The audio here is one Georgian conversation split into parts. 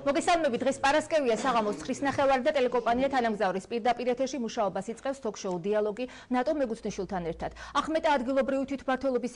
მოგესალმებით, დღეს პარასკევია, საღამოს 9:30 და ტელეკომპანია თანამგზავრის პირდაპირ ეთერში მუშაობას იწყებს თოქ-შოუ დიალოგი ნატო მეგუცნიშვილთან ერთად. ახმეტა ადგილობრივი თვითმმართველობის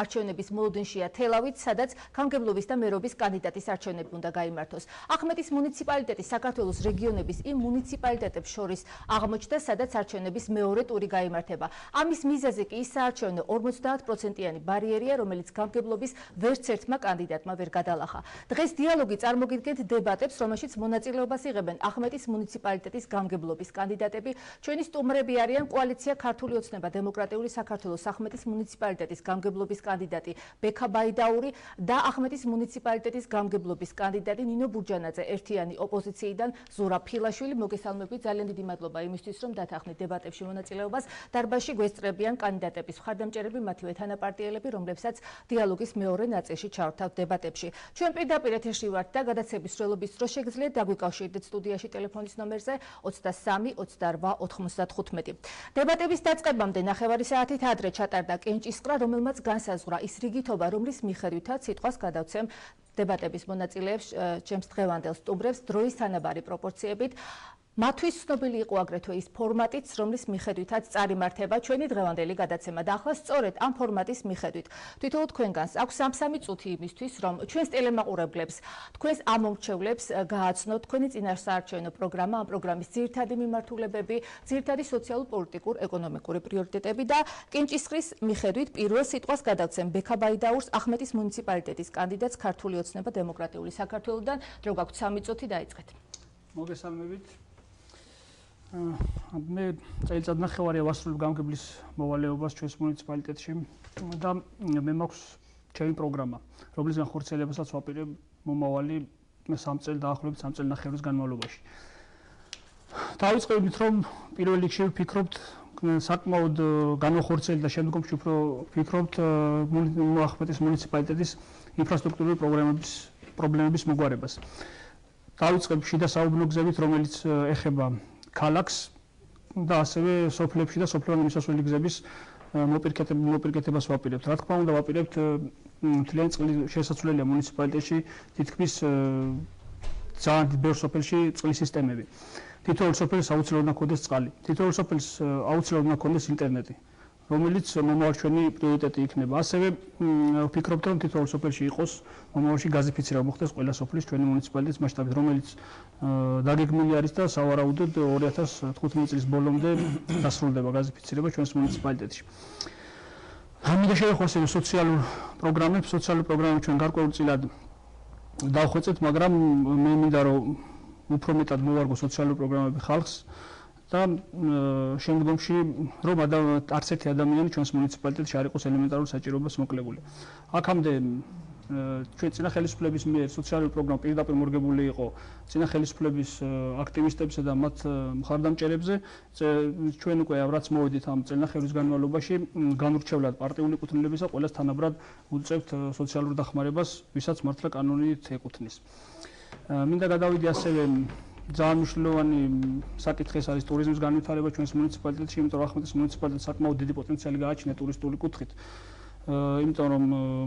არჩევნების მოლოდინშია თელავით, სადაც გამგებლობის და მერობის კანდიდატის არჩევნები უნდა გაიმართოს. ახმეტის მუნიციპალიტეტი საქართველოს რეგიონების იმ მუნიციპალიტეტებს შორის აღმოჩნდა, სადაც არჩევნების მეორე ტური გაიმართება. ამის მიზეზი კი ის საარჩევნო 50%-იანი ბარიერია, რომელიც გამგებლობის ვერც ერთმა კანდიდატმა ვერ გადალახა. დღეს დიალოგი წარმოგიდგენთ დებატებს, რომელშიც მონაწილეობას იღებენ ახმეტის მუნიციპალიტეტის გამგებლობის კანდიდატები. ჩვენი სტუმრები არიან კოალიცია ქართული ოცნება დემოკრატიული საქართველოს ახმეტის მუნიციპალიტეტის გამგებლობის კანდიდატი ბექა ბაიდაური და ახმეტის მუნიციპალიტეტის გამგებლობის კანდიდატი ნინო ბურჯანაძე. ერთიანი ოპოზიციიდან ზურა ფილაშვილი. მოგესალმებით, ძალიან დიდი მადლობა იმისთვის, რომ დათანხმდით დებატებში მონაწილეობას. დარბაზში გვესწრებიან კანდიდატების მხარდამჭერები, მათივე თანაპარტიელები, რომლებსაც დიალოგის მეორე ნაწილში ჩავრთავთ დებატებში. ჩვენ პირდაპირ ეთერში ვართ და გადაცემის სრულობის დროს შეგიძლიათ დაგვიკავშირდეთ სტუდიაში ტელეფონის ნომერზე 23 28 95. დებატების დაწყებამდე ნახევარი საათით ადრე ჩატარდა კენჭისყრა, რომელმაც განსაზღვრა ის რიგითობა, რომლის მიხედვითაც სიტყვას გადავცემ დებატების მონაწილეებს, ჩემს დღევანდელ სტუმრებს დროის თანაბარი პროპორციებით. მათთვის ცნობილი იყო აგრეთვე ის ფორმატიც, რომლის მიხედვითაც წარიმართება ჩვენი დღევანდელი გადაცემა და ახლა სწორედ ამ ფორმატის მიხედვით თითოეულ თქვენგანს აქვს 3 წუთი იმისთვის, რომ ჩვენს ტელემაყურებლებს, თქვენს ამომრჩევლებს გააცნოთ თქვენი წინასაარჩევნო პროგრამა, ამ პროგრამის ძირითადი მიმართულებები, ძირითადი სოციალურ-პოლიტიკურ ეკონომიკური პრიორიტეტები და კენჭისყრის მიხედვით პირველ სიტყვას გადავცემ ბექა ბაიდაურს, ახმეტის მუნიციპალიტეტის კანდიდატს ქართული ოცნება დემოკრატიული საქართველოსთან. დრო გაქვთ 3 წუთი, დაიწყეთ. მოგესალმებით. მე წელიწად ნახევარია ვასრულებ გამგებლის მოვალეობას ჩვენს მუნიციპალიტეტში და მე მაქვს ჩემი პროგრამა, რომლის განხორციელებასაც ვაპირებ მომავალი 3 წელი დაახლოებით 3 წელი ნახევრის განმავლობაში. დავიწყებით, რომ პირველ რიგში ვფიქრობთ საკმაოდ განახორციელდა და შემდგომში უფრო ვფიქრობთ ახმეტის მუნიციპალიტეტის ინფრასტრუქტურული პრობლემების მოგვარებას. დავიწყებ შიდა საუბნო გზებით, რომელიც ეხება ქალაქს და ასევე სოფლებში და სოფლოვანი მისასვლელი გზების მოპირკეთებას ვაპირებთ. რა თქმა უნდა, ვაპირებთ მთლიანი წყლის შესაძლებელია მუნიციპალიტეტში თითქმის ძალიან ბევრ სოფელში წყლის სისტემები. თითოეულ სოფელს აუცილებლად უნდა ჰქონდეს წყალი. თითოეულ სოფელს აუცილებლად უნდა ჰქონდეს ინტერნეტი, რომელიც მომავალ ჩვენი პრიორიტეტი იქნება. ასევე ვფიქრობთ, რომ თითოეულ სოფელში იყოს მომავალში გაზიფიცირება მოხდეს ყველა სოფლის ჩვენი მუნიციპალიტეტის მასშტაბით, რომელიც დაგეგმილი არის და სავარაუდოდ 2015 წლის ბოლომდე დასრულდება გაზიფიცირება ჩვენს მუნიციპალიტეტში. ამიტომ შევეხო ასევე სოციალურ პროგრამებს ჩვენ გარკვეულწილად დავხვეწეთ, მაგრამ მე მინდა რომ უფრო მეტად მოვარგო სოციალურ პროგრამები ხალხს და შემდგომში რომ არც ერთი ადამიანი ჩვენს მუნიციპალიტეტში არ იყოს ელემენტარულ საჭიროებას მოკლებული. აქამდე ჩვენ წინა ხელისუფლების მიერ სოციალური პროგრამა პირდაპირ მორგებული იყო წინა ხელისუფლების აქტივისტებსა და მათ მხარდამჭერებზე. ჩვენ უკვე რაც მოვედით ამ წელნახევრის განმავლობაში განურჩევლად პარტიული კუთვნილებისა ყველას თანაბრად უწევთ სოციალურ დახმარებას, ვისაც მართლა კანონით ეკუთვნის. მინდა გადავიდე ასევე ძალიან მნიშვნელოვანი საკითხი არის ტურიზმის განვითარება ჩვენს მუნიციპალიტეტში, იმიტომ რომ ახმეტის მუნიციპალიტეტს საკმაოდ დიდი პოტენციალი გააჩნია ტურისტული კუთხით. იმიტომ რომ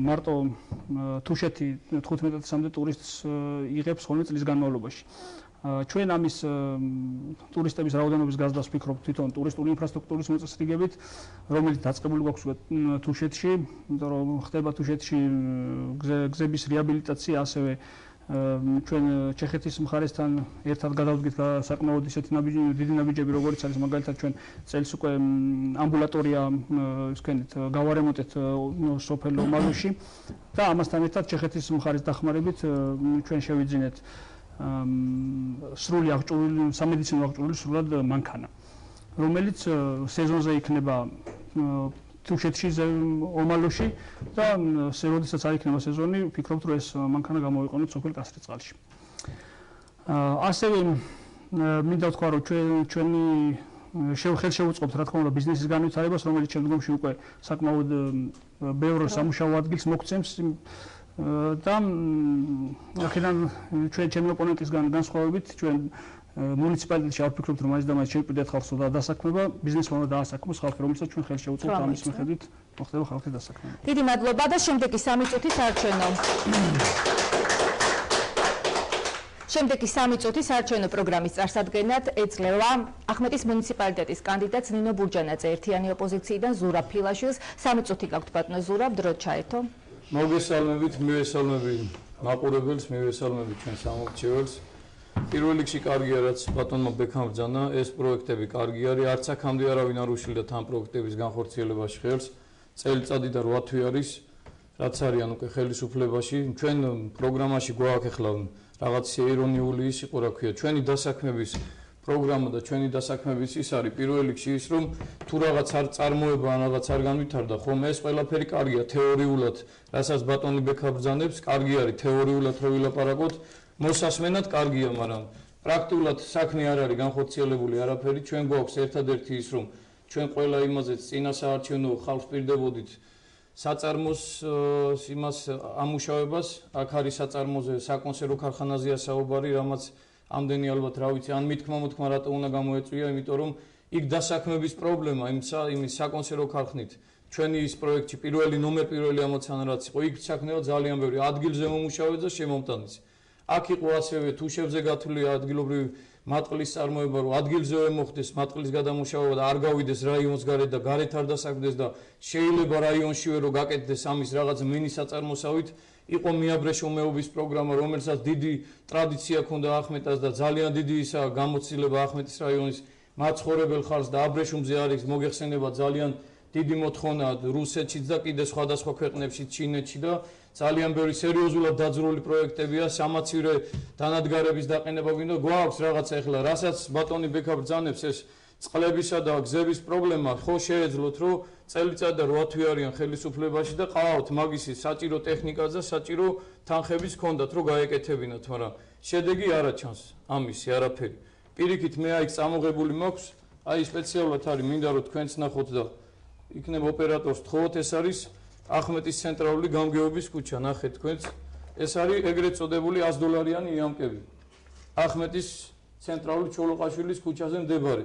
მარტო თუშეთი 15-მდე ტურისტს იღებს ხოლმე წლის განმავლობაში. ჩვენ ამის ტურისტების რაოდენობის გაზრდას ვფიქრობთ თვითონ ტურისტული ინფრასტრუქტურის მოწესრიგებით, რომელიც დაწყებული გვაქვს თუშეთში, იმიტომ რომ ხდება თუშეთში გზების რეაბილიტაცია, ასევე ჩვენ ჩეხეთის მხარესთან ერთად გადავდგით საკმაოდ ისეთი დიდი ნაბიჯები, როგორც არის მაგალითად ჩვენ წელს უკვე ამბულატორია ვსქენით გავარემონტეთ სოფელ ომალოში და ამასთან ერთად ჩეხეთის მხარის დახმარებით ჩვენ შევიძინეთ სრული აღჭურვილი სამედიცინო აღჭურვილი სრულად მანქანა, რომელიც სეზონზე იქნება თუშეთში ომალოში და როდესაც არ იქნება სეზონი, ვფიქრობთ, რომ ეს მანქანა გამოვიყენოთ სოფელ კასრიწყალში. ასევე მინდა ვთქვა, რომ ჩვენი შევუწყობთ, რა თქმა უნდა, ბიზნესის განვითარებას, რომელიც შემდგომში უკვე საკმაოდ ბევრ სამუშაო ადგილს მოგცემს და აქედან ჩემი ოპონენტისგან განსხვავებით ჩვენ მუნიციპალიტეტში არ ვფიქრობთ, რომ მაინც და მაინც შეუპირდეთ ხალხს და დასაქმება, ბიზნესმა უნდა დაასაქმოს ხალხი, რომელსაც ჩვენ ხელს შევუწყობთ, ამის მიხედვით მოხდება ხალხის დასაქმება. დიდი მადლობა და შემდეგი 3 წუთის არჩევნო. შემდეგი 3 წუთი საარჩევნო პროგრამის წარსადგენად ეძლევა ახმეტის მუნიციპალიტეტის კანდიდატს ნინო ბურჯანაძე ერთიანი ოპოზიციიდან ზურაბ ფილაშვილს. 3 წუთი გაქვთ ბატონო ზურაბ, დრო ჩაერთო. მოგესალმებით, მივესალმები მაყურებელს, მივესალმები ჩვენ სამომრჩეველს. პირველ რიგში კარგია, რაც ბატონმა ბექამ ბრძანა, ეს პროექტები კარგი არის, არც აქამდე არავინ არ უშლიდა თან პროექტების განხორციელებაში ხელს. წელიწადი და 8 თვე არის, რაც არიან უკვე ხელისუფლებაში. ჩვენ პროგრამაში გვაქვს ახლა რაღაც ირონიული ის იყო, რა ქვია, ჩვენი დასაქმების პროგრამა და ჩვენი დასაქმების ის არის პირველ რიგში ის, რომ თუ რაღაც არ წარმოება, რაღაც არ განვითარდა, ხომ ეს ყველაფერი კარგია თეორიულად, რასაც ბატონი ბექა ბრძანებს, კარგი არის თეორიულად რო ვილაპარაკოთ, მოსასმენად კარგია, მაგრამ პრაქტიკულად საქმე არ არის განხორციელებული არაფერი. ჩვენ გვაქვს ერთადერთი ის, რომ ჩვენ ყველა იმაზე წინა საარჩევნო ხალხს პირდებოდით საწარმოს იმას ამუშავებას, აქ არის საწარმოზე საკონსერვო ქარხანაზეა საუბარი, რამაც ამდენი ალბათ რა ვიცი, ან მithქმა მოთქმა რატო უნდა გამოეწვია, იმიტომ რომ იქ დასაქმების პრობლემა იმის საკონსერვო ქარხნით ჩვენი ის პროექტი პირველი ამოცანა რაც იყო, იქ საქმეა ძალიან ბევრი ადგილზე მომუშავე და შემომტანიც. აქ იყო ასევე თუშებზე გათვლილი ადგილობრივი მატყლის წარმოება, რომ ადგილზევე მოხდეს მატყლის გადამუშავება და არ გავიდეს რაიონს გარეთ და გარეთ არ დასაქმდეს და შეიძლება რაიონშივე რომ გაკეთდეს ამის რაღაც მინისაწარმოსავით. იყო მიაბრეშო მეობის პროგრამა, რომელსაც დიდი ტრადიცია ჰქონდა ახმეტას და ძალიან დიდი ისა გამოცდილება ახმეტის რაიონის მაცხოვრებელ ხალხს და აბრეშუმზე არის მოგეხსენება ძალიან დიდი მოთხოვნა რუსეთშიც და კიდე სხვადასხვა ქვეყნებში, ჩინეთში და ძალიან ბევრი სერიოზულად დაძრული პროექტებია, სამაცივე დანადგარების დაყენება გვინდა, გვაქვს რაღაცა ახლა, რასაც ბატონი ბექა ბრძანებს ეს წყლებისა და გზების პრობლემა, ხო შეეძლოთ, რომ წელიწად და 8 თვე არიან ხელისუფლებაში და ყავთ მაგისი საჭირო ტექნიკა და საჭირო თანხების ჰქონდათ, რომ გაეკეთებინათ, მაგრამ შედეგი არ აჩანს ამისი არაფერი. პირიქით მე აი წამოღებული მაქვს, აი სპეციალურად არის, მინდა რომ თქვენც ნახოთ და იქნებ ოპერატორს თხოვოთ, ეს არის ახმეტის ცენტრალური გამგეობის ქუჩა, ნახეთ თქვენც. ეს არის ეგრეთ წოდებული $100 იამკები. ახმეტის ცენტრალური ჩოლოყაშვილის ქუჩაზე მდებარე,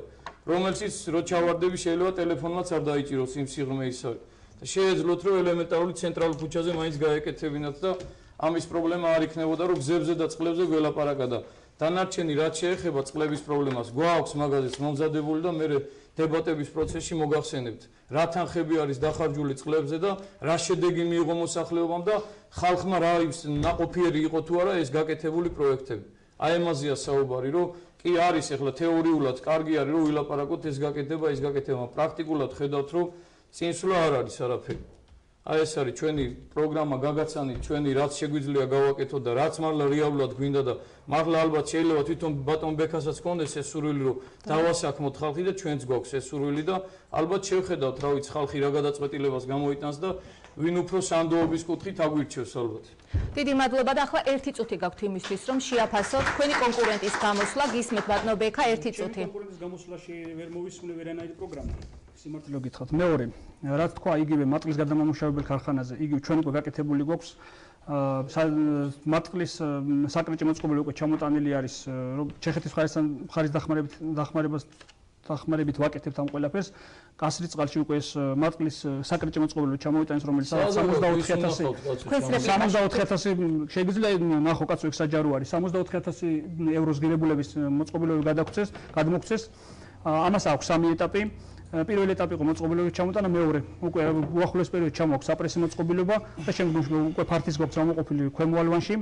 რომელშიც რო ჩავარდები შეიძლება ტელეფონმაც არ დაიჭიროს იმ სიღრმე ის არის. და შეეძლოთ რომ ელემენტარული ცენტრალურ ქუჩაზე მაინც გაეკეთებინათ და ამის პრობლემა არ იქნებოდა რომ გზებზე და წყლებზე გველაპარაკა და დანარჩენი რაც შეეხება წყლების პრობლემას გვაქვს მაგაზეც მომზადებული და მე დებატების პროცესში მოგახსენებთ რა თანხები არის დახარჯული წყლებზე და რა შედეგი მიიღო მოსახლეობამ და ხალხმა რა ნაყოფიერი იყო თუ არა ეს გაკეთებული პროექტები. აი ამაზეა საუბარი, რომ კი არის ახლა თეორიულად კარგი არის რომ ვილაპარაკოთ ეს გაკეთება, ის გაკეთება, პრაქტიკულად ხედავთ რომ წინსვლა არ არის არაფერი. აი ეს არის ჩვენი პროგრამა გაგაცანით, ჩვენი რაც შეგვიძლია გავაკეთოთ და რაც მართლა რეალურად გვინდა და მართლა ალბათ შეიძლება თვითონ ბატონ ბექასაც ჰქონდეს ეს სურვილი რომ დავასაქმოთ ხალხი და ჩვენც გვაქვს ეს სურვილი და ალბათ შევხედავთ რა ვიცი ხალხი რა გადაწყვეტილებას გამოიტანს და ვინ უფრო სანდოობის კუთხით აგვირჩევს ალბათ. დიდი მადლობა და ახლა 1 წუთი გაქვთ იმისთვის რომ შეაფასოთ თქვენი კონკურენტის გამოსვლა, გისმენთ ბატონო ბექა 1 წუთი. კონკურენტის გამოსვლაში ვერ მოვისმენე ვერანაირი პროგრამა. სიმართლე გითხრათ, მეორე, რაც თქვა იგივე მატყლის გადამამუშავებელ ქარხანაზე, იგივე ჩვენ უკვე გაკეთებული გვაქვს მატყლის საკრეჭე მოწყობილი უკვე ჩამოტანილი არის, რომ ჩეხეთის მხარის დახმარებით ვაკეთებთ ამ ყველაფერს. კასრის წყალში უკვე ეს მატყლის საკრეჭე მოწყობილი ჩამოიტანეს, რომელიც 64,000 შეიძლება ნახო კაცო ეგ საჯარო არის, 64,000 ევროს ღირებულების მოწყობილობები გადმოგვცეს. ამას აქვს 3 ეტაპი. პირველი ეტაპი იყო მოწყობილობების ჩამოტანა, მეორე უკვე უახლოეს პერიოდში ჩამოაქვს საპრესო მოწყობილობა და შემდგომში უკვე ფართის გვაქვს ამოყოფილი ქვემო ალვანში,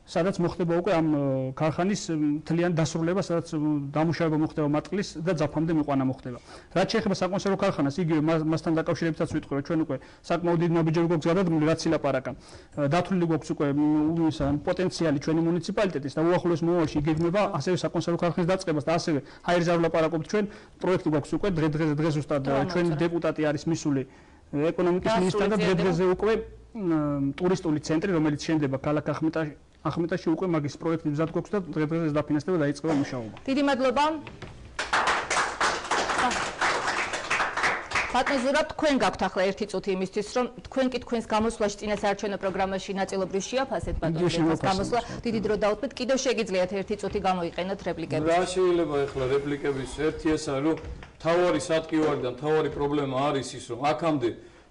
სადაც მოხდება უკვე ამ ქარხანის მთლიანი დასრულება, სადაც დამუშავება მოხდება მატყლის და ძაფამდე მიყვანა მოხდება. რაც შეეხება საკონსერვო ქარხანას, იგივე მასთან დაკავშირებითაც ვიტყვი, რომ ჩვენ უკვე საკმაოდ დიდი ნაბიჯები გვაქვს გადადგმული, რაც ილაპარაკა. დათვლილი გვაქვს უკვე პოტენციალი ჩვენი მუნიციპალიტეტის და უახლოეს მომავალში იგეგმება ასევე საკონსერვო ქარხნის დაწყებას და ასევე ჰაერზე არ ვლაპარაკობთ ჩვენ, პროექტი გვაქვს უკვე დღეს ზუსტად ჩვენი დეპუტატი არის მისული ეკონომიკის მინისტრად და დღეს უკვე ტურისტული ცენტრი, რომელიც შენდება ქალაქ ახმეტაში უკვე მაგის პროექტი მზად გვაქვს და დღეს დაფინანსდება და დაიწყება მუშაობა. დიდი მადლობა. ბატონო ზურაბ, თქვენ გაქვთ ახლა 1 წუთი იმისთვის, რომ თქვენ კი თქვენს გამოსვლაში წინა საარჩევნო პროგრამაში ნაწილობრივ შეაფასეთ ბატონო ბექას გამოსვლა. დიდი დრო დაუთმეთ, კიდევ შეგიძლიათ 1 წუთი გამოიყენოთ რეპლიკების. რა შეიძლება ახლა რეპლიკების ერთი ეს არის, რომ თავარი სატკივარი და თავარი პრობლემა არის ის, რომ აქამდე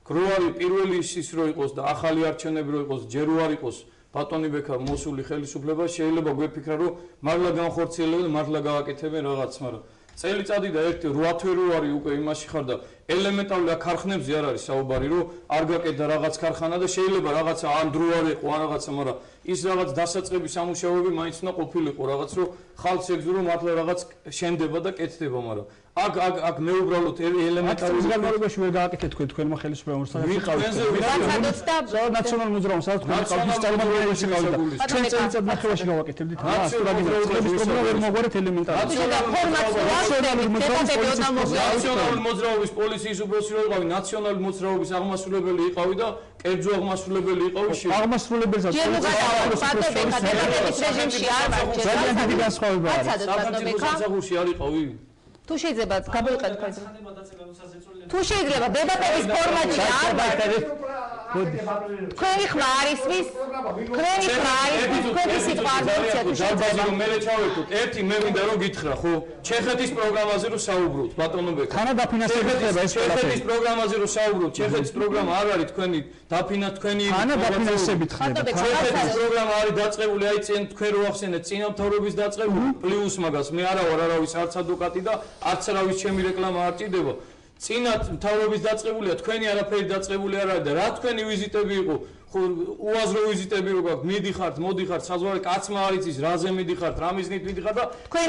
გროარი პირველი ის რო იყოს და ახალი არჩევნები რო იყოს, ჯერ არ იყოს ბატონი ბექა მოსული ხელისუფლება შეიძლება გვეფიქრა რომ მართლა განხორციელებენ მართლა გააკეთებენ რაღაც მაგრამ წელიწადი და 8 თვე უკვე იმაში ხარ და ელემენტარული ქარხნებზე არ არის საუბარი რომ არ გაკეთდა რაღაც ქარხანა და შეიძლება რაღაცა ან დრო არ იყო ან რაღაცა მაგრამ ის რაღაც დასაწყები სამუშაოები მაინც უნდა ყოფილიყო რაღაც რომ ხალხს ეგზურო მართლა რაღაც შენდება და კეთდება მაგრამ აქ მე უბრალოდ ელემენტარული განმავლობაში ვერ გააკეთეთ თქვენმა ხელისუფლებამ ნაციონალურ მოძრაობას სადაც თქვენ ყავთ წარმომადგენლები ყავდა ჩვენ წელიწად ნახევარში გავაკეთებდით ვერ მოგვარეთ ელემენტარული ნაციონალური მოძრაობის პოლიციის უფროსი რო იყავი ნაციონალური მოძრაობის აღმასრულებელი იყავი და კერძო აღმასრულებელი იყავი აღმასრულებელსაც ძალიან დიდი განსხვავება არის სამსახურში არ იყავი თუ შეიძლება გამოიყენოთ თუ შეიძლება დებატების ფორმატი არ თქვენი ხმა არის ვის თქვენი ხმა არის თქვენი სიტყვა არ მოიწია თუ შეიძლება მე ჩავერთოთ ერთი მე მინდა რომ გითხრა ხო ჩეხეთის პროგრამაზე რომ საუბრობთ ბატონო ბექა თანა დაფინანსებით ხდება ეს ჩეხეთის პროგრამაზე რომ საუბრობთ ჩეხეთის პროგრამა არ არის თქვენი თქვენი თანა დაფინანსებით ხდება ჩეხეთის პროგრამა არის დაწყებული აი წინ თქვენ რო ახსენეთ წინამთავრობის დაწყებული პლუს მაგას მე არა ვარ არავის არც ადვოკატი და არც არავის ჩემი რეკლამა არ ჭირდება წინათ მთავრობის დაწყებულია თქვენი არაფერი დაწყებული არ არის და რა თქვენი ვიზიტები იყო ხო უაზრო ვიზიტები რო გაქვთ მიდიხართ მოდიხართ საზღვარი კაცმა არის ის რაზე მიდიხართ რა მიზნით მიდიხართ და თქვენ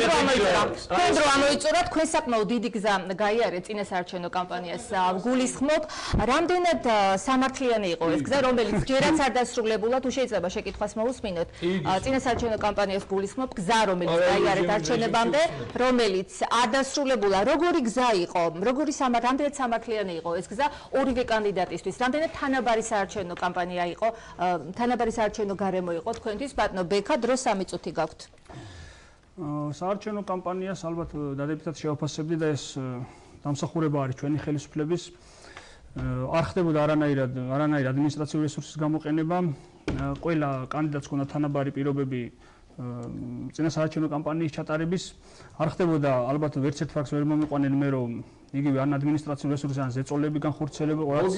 რო ამოიწურა თქვენ საკმაოდ დიდი გზა გაიარეთ წინასაარჩევნო კამპანიას გულისხმობ რამდენად სამართლიანი იყო ეს გზა რომელიც ჯერაც არ დასრულებულა თუ შეიძლება შეკითხვას მოусმინოთ წინასაარჩევნო კამპანიას გულისხმობ გზა რომელიც გაიარეთ არჩევნებამდე რომელიც არ დასრულებულა როგორი გზა იყო როგორი რამდენად სამართლიანი იყო ეს გზა ორივე კანდიდატისთვის რამდენად თანაბარი საარჩევნო კამპანია იყო თანაბარი საარჩევნო გარემო იყო თქვენთვის ბატონო ბექა დრო 3 წუთი გაქვთ საარჩევნო კამპანიას ალბათ დადებითად შევაფასებდი და ეს დამსახურება არის ჩვენი ხელისუფლების არ ხდებოდა არანაირი ადმინისტრაციული რესურსის გამოყენება ყველა კანდიდატს ჰქონდა თანაბარი პირობები წინასაარჩევნო კამპანიის ჩატარების არ ხდებოდა ალბათ ვერც ერთ ფაქტს ვერ მომიყვანენ მე რომ იგივე ან ადმინისტრაციული რესურსი ან ზეწოლები განხორციელება ყველას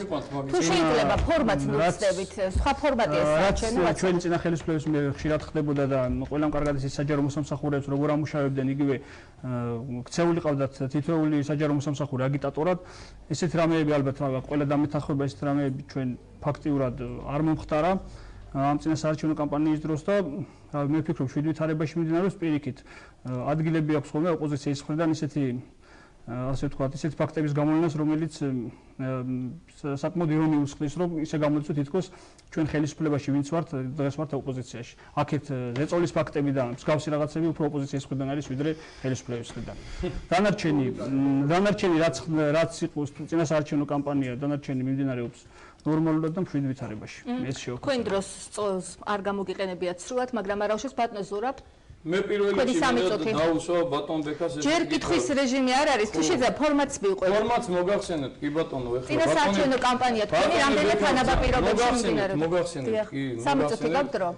თუ შეიძლება ფორმატს მოვხდებით სხვა ფორმატია საარჩევნო ჩვენი წინა ხელისუფლების მე ხშირად ხდებოდა და ყველამ კარგად ის საჯარო მოსამსახურეებს როგორ ამუშავებდნენ იგივე ქცეული ყავდათ თითოეული საჯარო მოსამსახურე აგიტატორად ესეთი რამეები ალბათ ყველა დამეთანხმება ესეთი რამეები ჩვენ ფაქტიურად არ მომხდარა ამ წინასაარჩევნო კამპანიის დროს და მე ვფიქრობ შვიდვითარებაში მიმდინარეობს პირიქით ადგილები აქვს ხოლმე ოპოზიციის მხრიდან ისეთი ასე ვთქვათ ისეთი ფაქტების გამოვლენას რომელიც საკმაოდ ირონიულს ხდის რომ ისე გამოიწვიოთ თითქოს ჩვენ ხელისუფლებაში ვინც ვართ დღეს ვართ ოპოზიციაში აქეთ ზეწოლის ფაქტები და მსგავსი რაღაცები უფრო ოპოზიციის მხრიდან არის ვიდრე ხელისუფლების მხრიდან დანარჩენი რაც იყო წინასაარჩევნო კამპანია დანარჩენი მიმდინარეობს ნორმალურად და მშვიდ ვითარებაში ეს შეუქმნა თქვენ დროს არ გამოგიყენებიათ სრულად მაგრამ არ აუშვეს ბატონო ზურაბ მე პირველ რიგში დაუსვა ბატონ ბექას ჯერ კითხვის რეჟიმი არ არის თუ შეიძლება ფორმატს მივყვეთ ფორმატს მოგახსენეთ კი ბატონო ეხლა წინასაარჩევნო კამპანია თქვენი რამდენად თანაბარ პირობებში მოგახსენეთ კი 3 წუთი გაქვთ დრო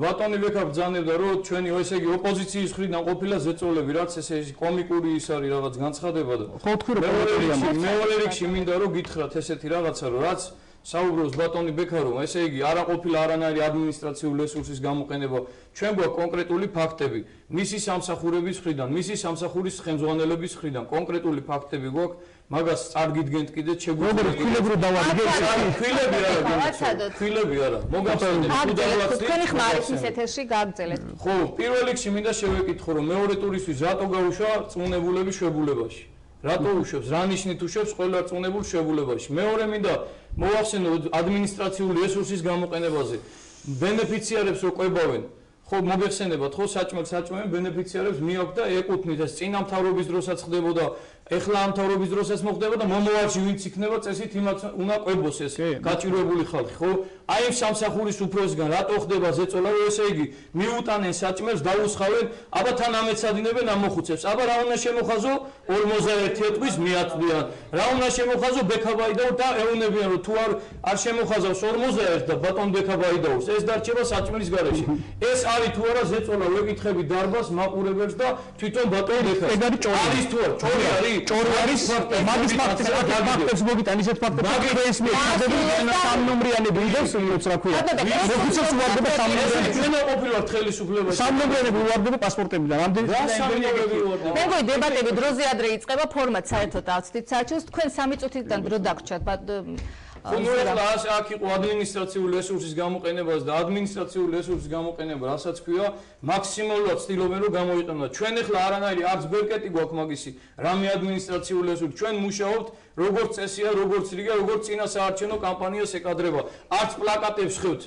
ბატონი ბექა ბრძანებდა რომ ჩვენი ესე იგი ოპოზიციის მხრიდან ყოფილა ზეწოლები რაც ესე კომიკური ის არის რაღაც განცხადება და ხო თქვი რომ მეორე რიგში მინდა რომ გითხრათ ესეთი რაღაცა რომ რაც საუბრობს ბატონი ბექა რომ ესე იგი არა ყოფილა არანაირი ადმინისტრაციული რესურსის გამოყენება ჩვენ გვაქვს კონკრეტული ფაქტები მისი სამსახურების მხრიდან მისი სამსახურის ხელმძღვანელების მხრიდან კონკრეტული ფაქტები გვაქვს მაგას წარგიდგენთ კიდე შეგვიძლია ფილები რო დავადგენ ფილები არა მოგახსენეთ თუ დავაცდით თქვენი ხმა არის ის ეთერში გააგრძელეთ ხო პირველ რიგში მინდა შევეკითხო რომ მეორე ტურისთვის რატო გაუშვა წუნებულების შვებულებაში რატო უშვებს რა ნიშნით უშვებს ყველა წუნებულ შვებულებაში მეორე მინდა მოვახსენო ადმინისტრაციული რესურსის გამოყენებაზე ბენეფიციარებს რო ყვებავენ ხო მოგეხსენებათ ხო საჭმელი ბენეფიციარებს მიაქვს და ეკუთვნით ეს წინამთავრობის დროსაც ხდებოდა ეხლა ამ თავრობის დროსაც მოხდება და მომავალში ვინც იქნება წესით იმათ უნდა ყვებოს ეს გაჭირვებული ხალხი ხო აი ამ სამსახურის უფროსგან რატო ხდება ზეწოლა რომ ესე იგი მიუტანენ საჭმელს დაუსხავენ აბა თან ამეცადინებენ ამ მოხუცებს აბა რა უნდა შემოხაზო 51 ეტყვის მიაწვდიან რა უნდა შემოხაზო ბექაბაიდაურს და ეუნებიან რომ თუ არ შემოხაზავს 51 და ბატონ ბექაბაიდაურს ეს დარჩება საჭმელის გარეშე ეს არის თუ არა ზეწოლა ვეკითხები დარბას მაყურებელს და თვითონ ბატონ ბექას არის თუ არა ჭორი არის ჭორი არის მაგის ფაქტებს მოგიტან ისეთ ფაქტებს ეს მე სამნომრიანი ბილდებს იმებს რა ქვია ოფიციალს უვარდება სამნომრიანი ჩვენ ყოფილვართ ხელისუფლებაში სამნომრიანი უვარდება პასპორტებიდან ამდენი მეგოი დებატები დროზე ადრე იწყება ფორმატ საერთოდ ავწდით საჩოს თქვენ 3 წუთიდან დრო დაგრჩათ ხომ აქ იყო ადმინისტრაციული რესურსის გამოყენებას და ადმინისტრაციული რესურსის გამოყენება, რასაც ქვია, მაქსიმალურად ცდილობენ რომ გამოიყენოთ. ჩვენ ახლა არანაირი არც ბერკეტი გვაქვს მაგისი, რამე ადმინისტრაციული რესურსი. ჩვენ მუშაობთ როგორც წესია, როგორც რიგა, როგორც წინა საარჩევნო კამპანიას ეკადრება. არც პლაკატებს ხვევთ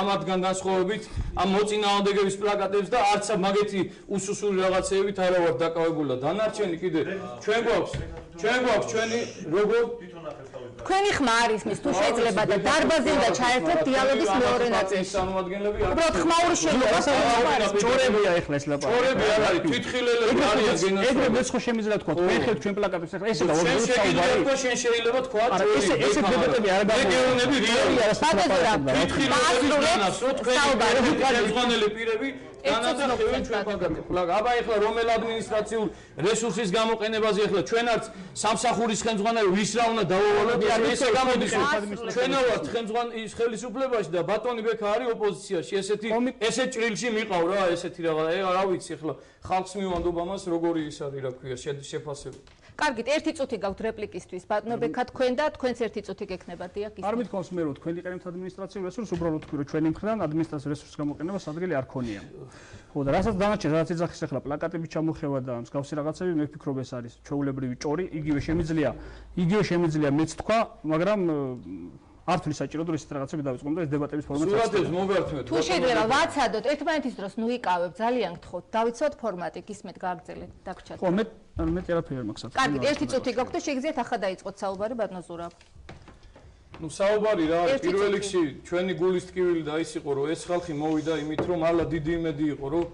ამათგან განსხვავებით, ამ მოწინააღმდეგეების პლაკატებს და არც მაგეთი უსუსული რაღაცეებით არა ვართ დაკავებული და დანარჩენი კიდე ჩვენ გვაქვს ჩვენი როგორ თქვენი ხმა არის მის თუ შეიძლება და დარბაზი უნდა ჩაერთოთ დიალოგის მეორე ნაწილში. წარმომადგენლები უბრალოდ ხმაური შეიძლება ჭორებია ეხლა ეს ლაპარაკი. ჭორები არ არის, თვითხილელები არიან გენოციდი. ეგრე მეც ხო შემიძლია თქვა, თქვენ ხედავთ ჩვენ პლაკატებს ახლა ესე და შენ შეიძლება თქვა ჭორი. ესე დებატები არ გამო. რეგიონები რეალია. თვითხილელები პირები განაცხადნენ ჩვენ პლაკატებს. აბა ეხლა რომელ ადმინისტრაციულ რესურსის გამოყენებაზე ეხლა ჩვენ არც სამსახურის ხელმძღვანელი ვის რა უნდა დავავალოთ ესე გამოდის ჩვენო ვართ ხელისუფლებაში და ბატონი ბექა არის ოპოზიციაში ესეთ ჭრილში მიყავ რა ესეთი რაღაც რა ვიცი ეხლა ხალხს მივანდობ ამას როგორი ის არის რა ქვია შეფასება კარგით, 1 წუთი გაქვთ რეპლიკისთვის, ბატონო ბექა თქვენ და თქვენც 1 წუთი გექნება დიახ ის. არ მithქოს მე რომ თქვენ იყენებთ ადმინისტრაციულ რესურსს, უბრალოდ თქვი რომ ჩვენი მხრიდან ადმინისტრაციულ რესურსის გამოყენებას ადგილი არ ქონია. ხო და რასაც დანარჩენ, რაც ეძახის ახლა პლაკატები ჩამოხევა და მსგავსი რაღაცები, მე ვფიქრობ ეს არის ჩვეულებრივი ჭორი, იგივე შემიძლია მეც თქვა, მაგრამ არ თulis საჭირო რომ ესეთ რაღაცები დავიწყოთ და ეს დებატების ფორმატი სურათებს მოგართმევთ. თუ შეიძლება ვაცადოთ ერთმანეთის დროს ნუ იკავებ, ძალიან გთხოვთ, დავიცოთ ფორმატი, გისმენთ გააგრძელეთ, დაგრჩათ. ხო, მე ტერაპია არ მაქვს საქმე. კარგით, 1 წუთი გაქვთ და შეგიძლიათ ახლა დაიწყოთ საუბარი ბატონო ზურაბ. ნუ საუბარი რა არის პირველ რიგში ჩვენი გულის ტკივილი და ის იყო რომ ეს ხალხი მოვიდა იმით რომ ალა დიდი იმედი იყო რომ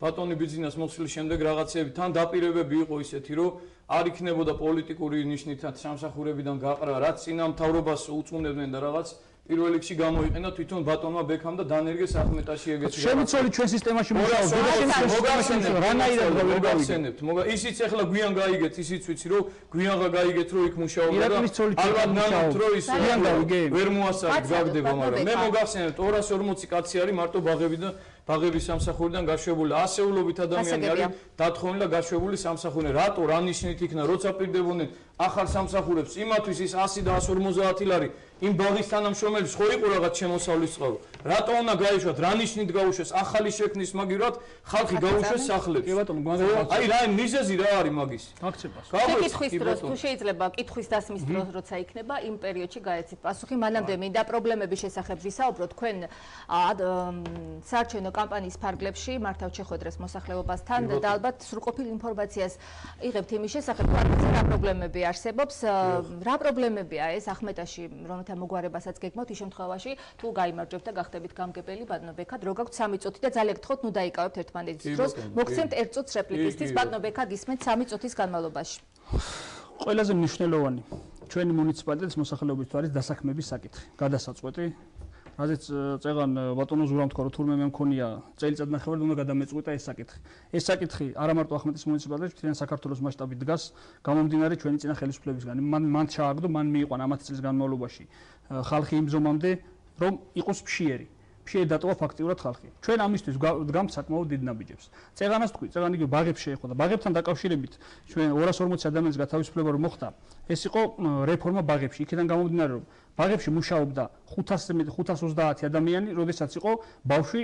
ბატონი ბიძინას მოსვლის შემდეგ რაღაცები თან დაპირებები იყო ისეთი რომ არ იქნებოდა პოლიტიკური ნიშნით სამსახურებიდან გაყრა რაც წინა მთავრობას უწუნებდნენ და რაღაც პირველ რიგში გამოიყენა თვითონ ბატონმა ბექამ და დანერგეს ახმეტაში ეგეც შემიცოლი ჩვენ სისტემაში მოგახსენებთ ისიც ახლა გვიან გაიგეთ ისიც ვიცი რომ გვიანღა გაიგეთ რომ იქ მუშაობდა და ალბათ ნანოთ რომ ის ვერ მოასწარეთ გაგდება მაგრამ მე მოგახსენებთ 240 კაცი არის მარტო ბაღების სამსახურიდან გაშვებული ასეულობით ადამიანი არის დათხოვნილი და გაშვებული სამსახურიდან რატო რა ნიშნით იქნა როცა პირდებოდნენ ახალ სამსახურებს იმათვის ის 100 და 150 ლარი იმ ბაღის თანამშრომელს ხო იყო რაღაც შემოსავლის წყარო რატო უნდა გაიშვათ რა ნიშნით გაუშვეს ახალი შექმნის მაგივრად ხალხი გაუშვეს სახლებს კი ბატონო აი რა მიზეზი რა არის მაგის აქცებას კითხვის დროს თუ შეიძლება კითხვის დასმის დროს როცა იქნება იმ პერიოდში გაეცით პასუხი მანამდე მინდა პრობლემების შესახებ ვისაუბროთ თქვენ საარჩევნო კამპანიის ფარგლებში მართავთ შეხვედრას მოსახლეობასთან და ალბათ სრულყოფილ ინფორმაციას იღებთ იმის შესახებ რა პრობლემები არსებობს რა პრობლემებია ეს ახმეტაში რომელთა მოგვარებასაც გეგმავთ ის შემთხვევაში თუ გაიმარჯვებთ და გახდებით გამგებელი ბატონო ბექა დრო გაქვთ 3 წუთი და ძალიან გთხოვთ ნუ დაიკავებთ ერთმანეთის დროს მოგცემთ 1 წუთს რეპლიკისთვის ბატონო ბექა გისმენთ 3 წუთის განმავლობაში ყველაზე მნიშვნელოვანი ჩვენი მუნიციპალიტეტის მოსახლეობის არის დასაქმების საკითხი გადასაწყვეტი რაზეც წეგან ბატონო ზურამ თქვა რომ თურმე მე მქონია წელიწად ნახევარი უნდა გადამეწყვეტა ეს საკითხი. ეს საკითხი არა მარტო ახმეტის მუნიციპალიტეტში, მთლიან საქართველოს მასშტაბით დგას გამომდინარე ჩვენი წინა ხელისუფლებისგან. მან ჩააგდო, მან მიიყვანა ამათ წლის განმავლობაში ხალხი იმ ზომამდე, რომ იყოს ფშიერი. ფშიერი დატოვა ფაქტიურად ხალხი. ჩვენ ამისთვის ვდგამთ საკმაოდ დიდ ნაბიჯებს. წეგანას თქვი, წეგანი იგივე ბაღებს შეეხო და ბაღებთან დაკავშირებით ჩვენ 240 ადამიანის გათავისუფლება რომ მოხდა, ეს იყო რეფორმა ბაღებში. იქიდან გამომდინარე რომ ბაღებში მუშაობდა 530 ადამიანი, როდესაც იყო ბავშვი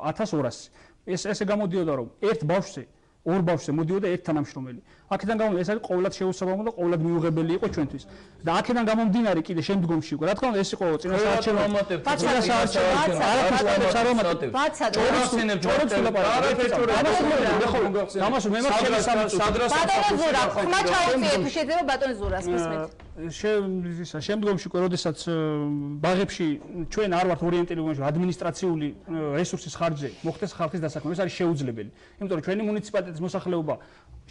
1200. ესე გამოდიოდა რომ ერთ ბავშვზე ორ ბავშვზე მოდიოდა ერთ თანამშრომელი. აქედან გამომდინარე ეს არის ყოველად შეუსაბამო და ყოველად მიუღებელი იყო ჩვენთვის. და აქედან გამომდინარე კიდე შემდგომში უკვე რა თქმა უნდა ეს იყო წინასაარჩევნო შემდგომში უკვე როდესაც ბაღებში ჩვენ არ ვართ ორიენტირებული ადმინისტრაციული რესურსის ხარჯზე მოხდეს ხალხის დასაქმება ეს არის შეუძლებელი. იმიტომ რომ ჩვენი მუნიციპალიტეტის მოსახლეობა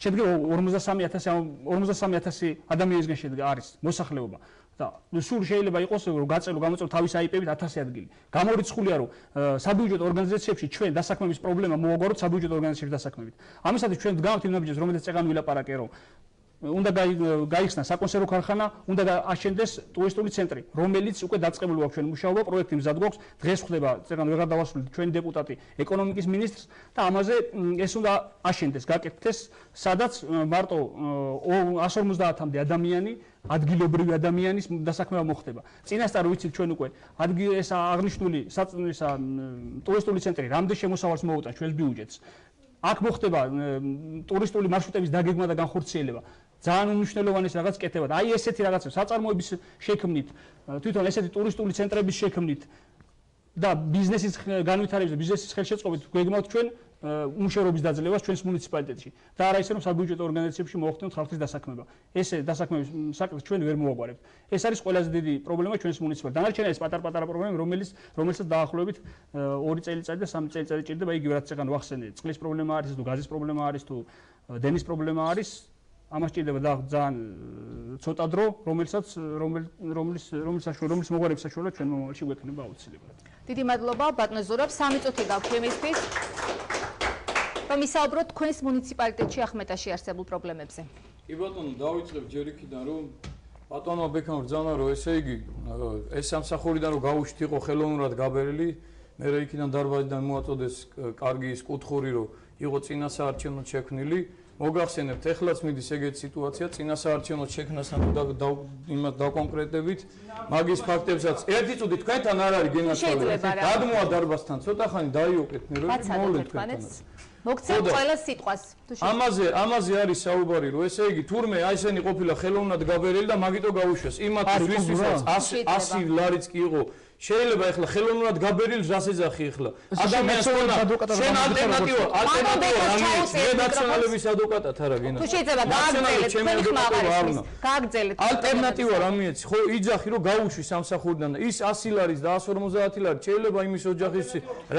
შედგება 43000 ადამიანისგან შედგება არის მოსახლეობა და სულ შეიძლება იყოს რომ გამოწევ თავის აიპებით 1000 ადგილი. გამორიცხულია რომ საბიუჯეტო ორგანიზაციებში ჩვენ დასაქმების პრობლემა მოვაგვაროთ საბიუჯეტო ორგანიზაციებში დასაქმებით. ამისათვის ჩვენ ვდგავთ იმ ნაბიჯებს, რომელიც წეგან ვილაპარაკე რომ უნდა გაიხსნა საკონსერვო ქარხანა, უნდა აშენდეს ტურისტული ცენტრი, რომელიც უკვე დაწყებული აქვს ჩვენ მუშაობა, პროექტი მზად გვაქვს, დღეს ხდება, წეგან ვეღარ დავასრულეთ ჩვენი დეპუტატი ეკონომიკის მინისტრს და ამაზე ეს უნდა აშენდეს, გაკეთდეს, სადაც მარტო 150-მდე ადამიანი, ადგილობრივი ადამიანის დასაქმება მოხდება. წინასწარ ვიცით ჩვენ უკვე ეს აღნიშნული ტურისტული ცენტრი რამდენ შემოსავალს მოუტანს ჩვენს ბიუჯეტს. აქ მოხდება ტურისტული მარშრუტების დაგეგმა და განხორციელება. ძალიან უმნიშვნელოვანესი რაღაც კეთება და აი ესეთი რაღაცა საწარმოების შექმნით, თვითონ ესეთი ტურისტული ცენტრების შექმნით და ბიზნესის განვითარების და ბიზნესის ხელშეწყობით გვეგმავთ ჩვენ უმუშევრობის დაძლევას ჩვენს მუნიციპალიტეტში და არა ისე რომ საბიუჯეტო ორგანიზაციებში მოახდინოთ ხალხის დასაქმება. ესე დასაქმების საკითხს ჩვენ ვერ მოვაგვარებთ. ეს არის ყველაზე დიდი პრობლემა ჩვენს მუნიციპალიტეტში. დანარჩენი ეს პატარ-პატარა პრობლემა, რომელსაც დაახლოებით 2 წელიწადი და 3 წელიწადი ჭირდება იგივე რაც წეგან ვახსენე. წყლის პრობლემა არის თუ გაზის პრობლემა არის თუ დენის პრობლემა არის. ამას ჭირდება ძალიან ცოტა დრო, რომლის მოგვარების საშუალება ჩვენ მომავალში გვექნება აუცილებლად. დიდი მადლობა ბატონო ზურაბ, 3 წუთი გაქვთ იმისთვის, რომ ისაუბროთ თქვენს მუნიციპალიტეტში ახმეტაში არსებულ პრობლემებზე. კი ბატონო, დავიწყებ ჯერ იქიდან, რომ ბატონო ბექამ ბრძანა, რომ ესე იგი ეს სამსახურიდან რომ გავუშვით იყო ხელოვნურად გაბერილი, მე რა იქიდან დარბაზიდან მოაწოდეს კარგი ის კუთხური, რომ იყო წინასაარჩევნო შექმნილი. მოგახსენებთ, ეხლაც მიდის ეგეთი სიტუაცია, წინასაარჩევნო შექმნასთან იმას დავკონკრეტებით, მაგის ფაქტებსაც ერთი წუთი თქვენთან არ არის გენაცვალე. გადმოვა დარბაზთან, ცოტა ხანი დაიუყეთ, მე რომ მოვლენ თქვენთან. მოგცემ ყველა სიტყვას. ამაზე არის საუბარი, რომ ესე იგი თურმე აი ესენი ყოფილა ხელოვნად გაბერილი და მაგიტო გაუშვეს. იმათთვის ვისაც 100 ლარიც კი იყო. შეიძლება ეხლა ხელოვნურად გაბერილს რას ეძახი ეხლა ადამიანს თქონა შენ ალტერნატივა ნაციონალების ადვოკატად არა გენა თუ შეიძლება გააგრძელეთ თქვენი ხმა აღარ ისმის გააგრძელეთ ალტერნატივა რამეცი ხო იძახი რომ გაუშვი სამსახურიდან ის 100 ლარის და 150 ლარი შეიძლება იმის ოჯახის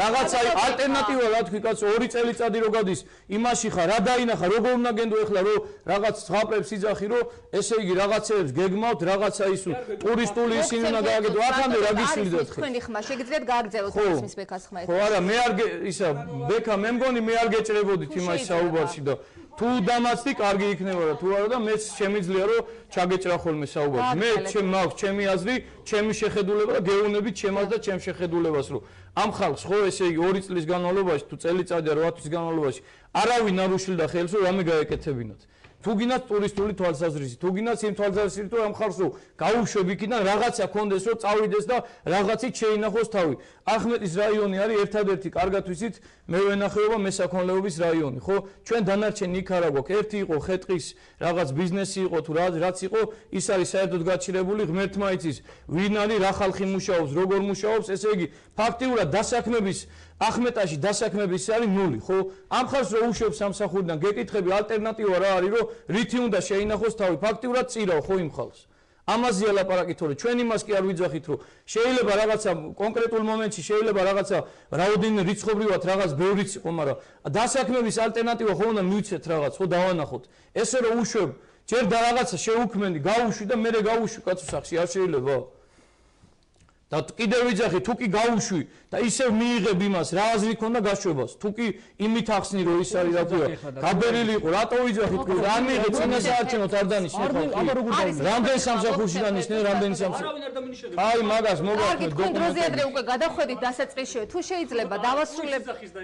რაღაცა ალტერნატივა რა თქვი კაცო 2 წელიწადი რო გადის იმაში ხარ რა დაინახა როგორ უნდა გენდო ეხლა რომ რაღაც ზღაპრებს იძახი რომ ესე იგი რაღაცეებს გეგმავთ რაღაცა ის ტურისტული ისინი უნდა გააგებო აქამდე რა გისურვებთ თქვენი ხმა შეგიძლიათ გააგრძელოთ ისმის ბექას ხმა ხო არა მე არ ისა ბექა მე მგონი მე არ გეჭრებოდით იმას საუბარში და თუ დამაცდი კარგი იქნება და თუ არა და მეც შემიძლია რომ ჩაგეჭრა ხოლმე საუბარში მე მაქვს ჩემი აზრი ჩემი შეხედულება და გეუბნებით ჩემას და ჩემ შეხედულებას რომ ამ ხალხს ხო ესე იგი 2 წლის განმავლობაში თუ წელიწადი და 8 თვის განმავლობაში არავინ არ უშლიდა ხელს რომ რამე გაეკეთებინათ თუ გინდათ ტურისტული თვალსაზრისით, თუ გინდათ იმ თვალსაზრისით, რომ ამ ხალხს გაუშვებ იქიდან რაღაცა კონდეს, რომ წავიდეს და რაღაცით შეინახოს თავი. ახმეტის რაიონი არის ერთადერთი კარგად ვიცით მევენახეობა მესაქონლეობის რაიონი, ხო? ჩვენ დანარჩენი იქ არა გვაქვს. ერთი იყო ხეტყის რაღაც ბიზნესი იყო თუ რაც იყო, ის არის საერთოდ გაჩერებული, ღმერთმა იცის, ვინ არის, რა ხალხი მუშაობს, როგორ მუშაობს, ესე იგი, ფაქტიურად დასაქმების ახმეტაში დასაქმების არის 0, ხო? ამ ხალხს რო უშვებს სამსახურიდან, გეკითხები ალტერნატივა რა არის, რომ რითი უნდა შეინახოს თავი, ფაქტიურად წირავ ხო იმ ხალხს. ამაზეა ლაპარაკი თორე ჩვენ იმას კი არ ვიძახით, რომ შეიძლება რაღაცა კონკრეტულ მომენტში შეიძლება რაღაცა რაოდენიმე რიცხობრივად რაღაც ბევრიც იყო, მაგრამ დასაქმების ალტერნატივა ხო უნდა მივიცეთ რაღაც, ხო დავანახოთ. ესე რომ უშვებ, ჯერ და რაღაცა შეუქმენი, გაუშვი და მერე გაუშვი კაცო სახში არ შეიძლება. და კიდევ ვიძახი თუ კი გაუშვი და ისევ მიიღებ იმას რა აზრი ქონდა გაშვებას თუ კი იმით ახსნი რომ ის არის რა ქვია გაბერილი იყო რატო ვიძახი თუ არ მიიღე წინასაარჩევნოთ არ დანიშნე რამდენ სამსახურში დანიშნე რამდენი სამსახური აი მაგას მოგახსენე თქვენ დროზე ადრე უკვე გადახვედით დასაწყისშივე თუ შეიძლება დავასრულებ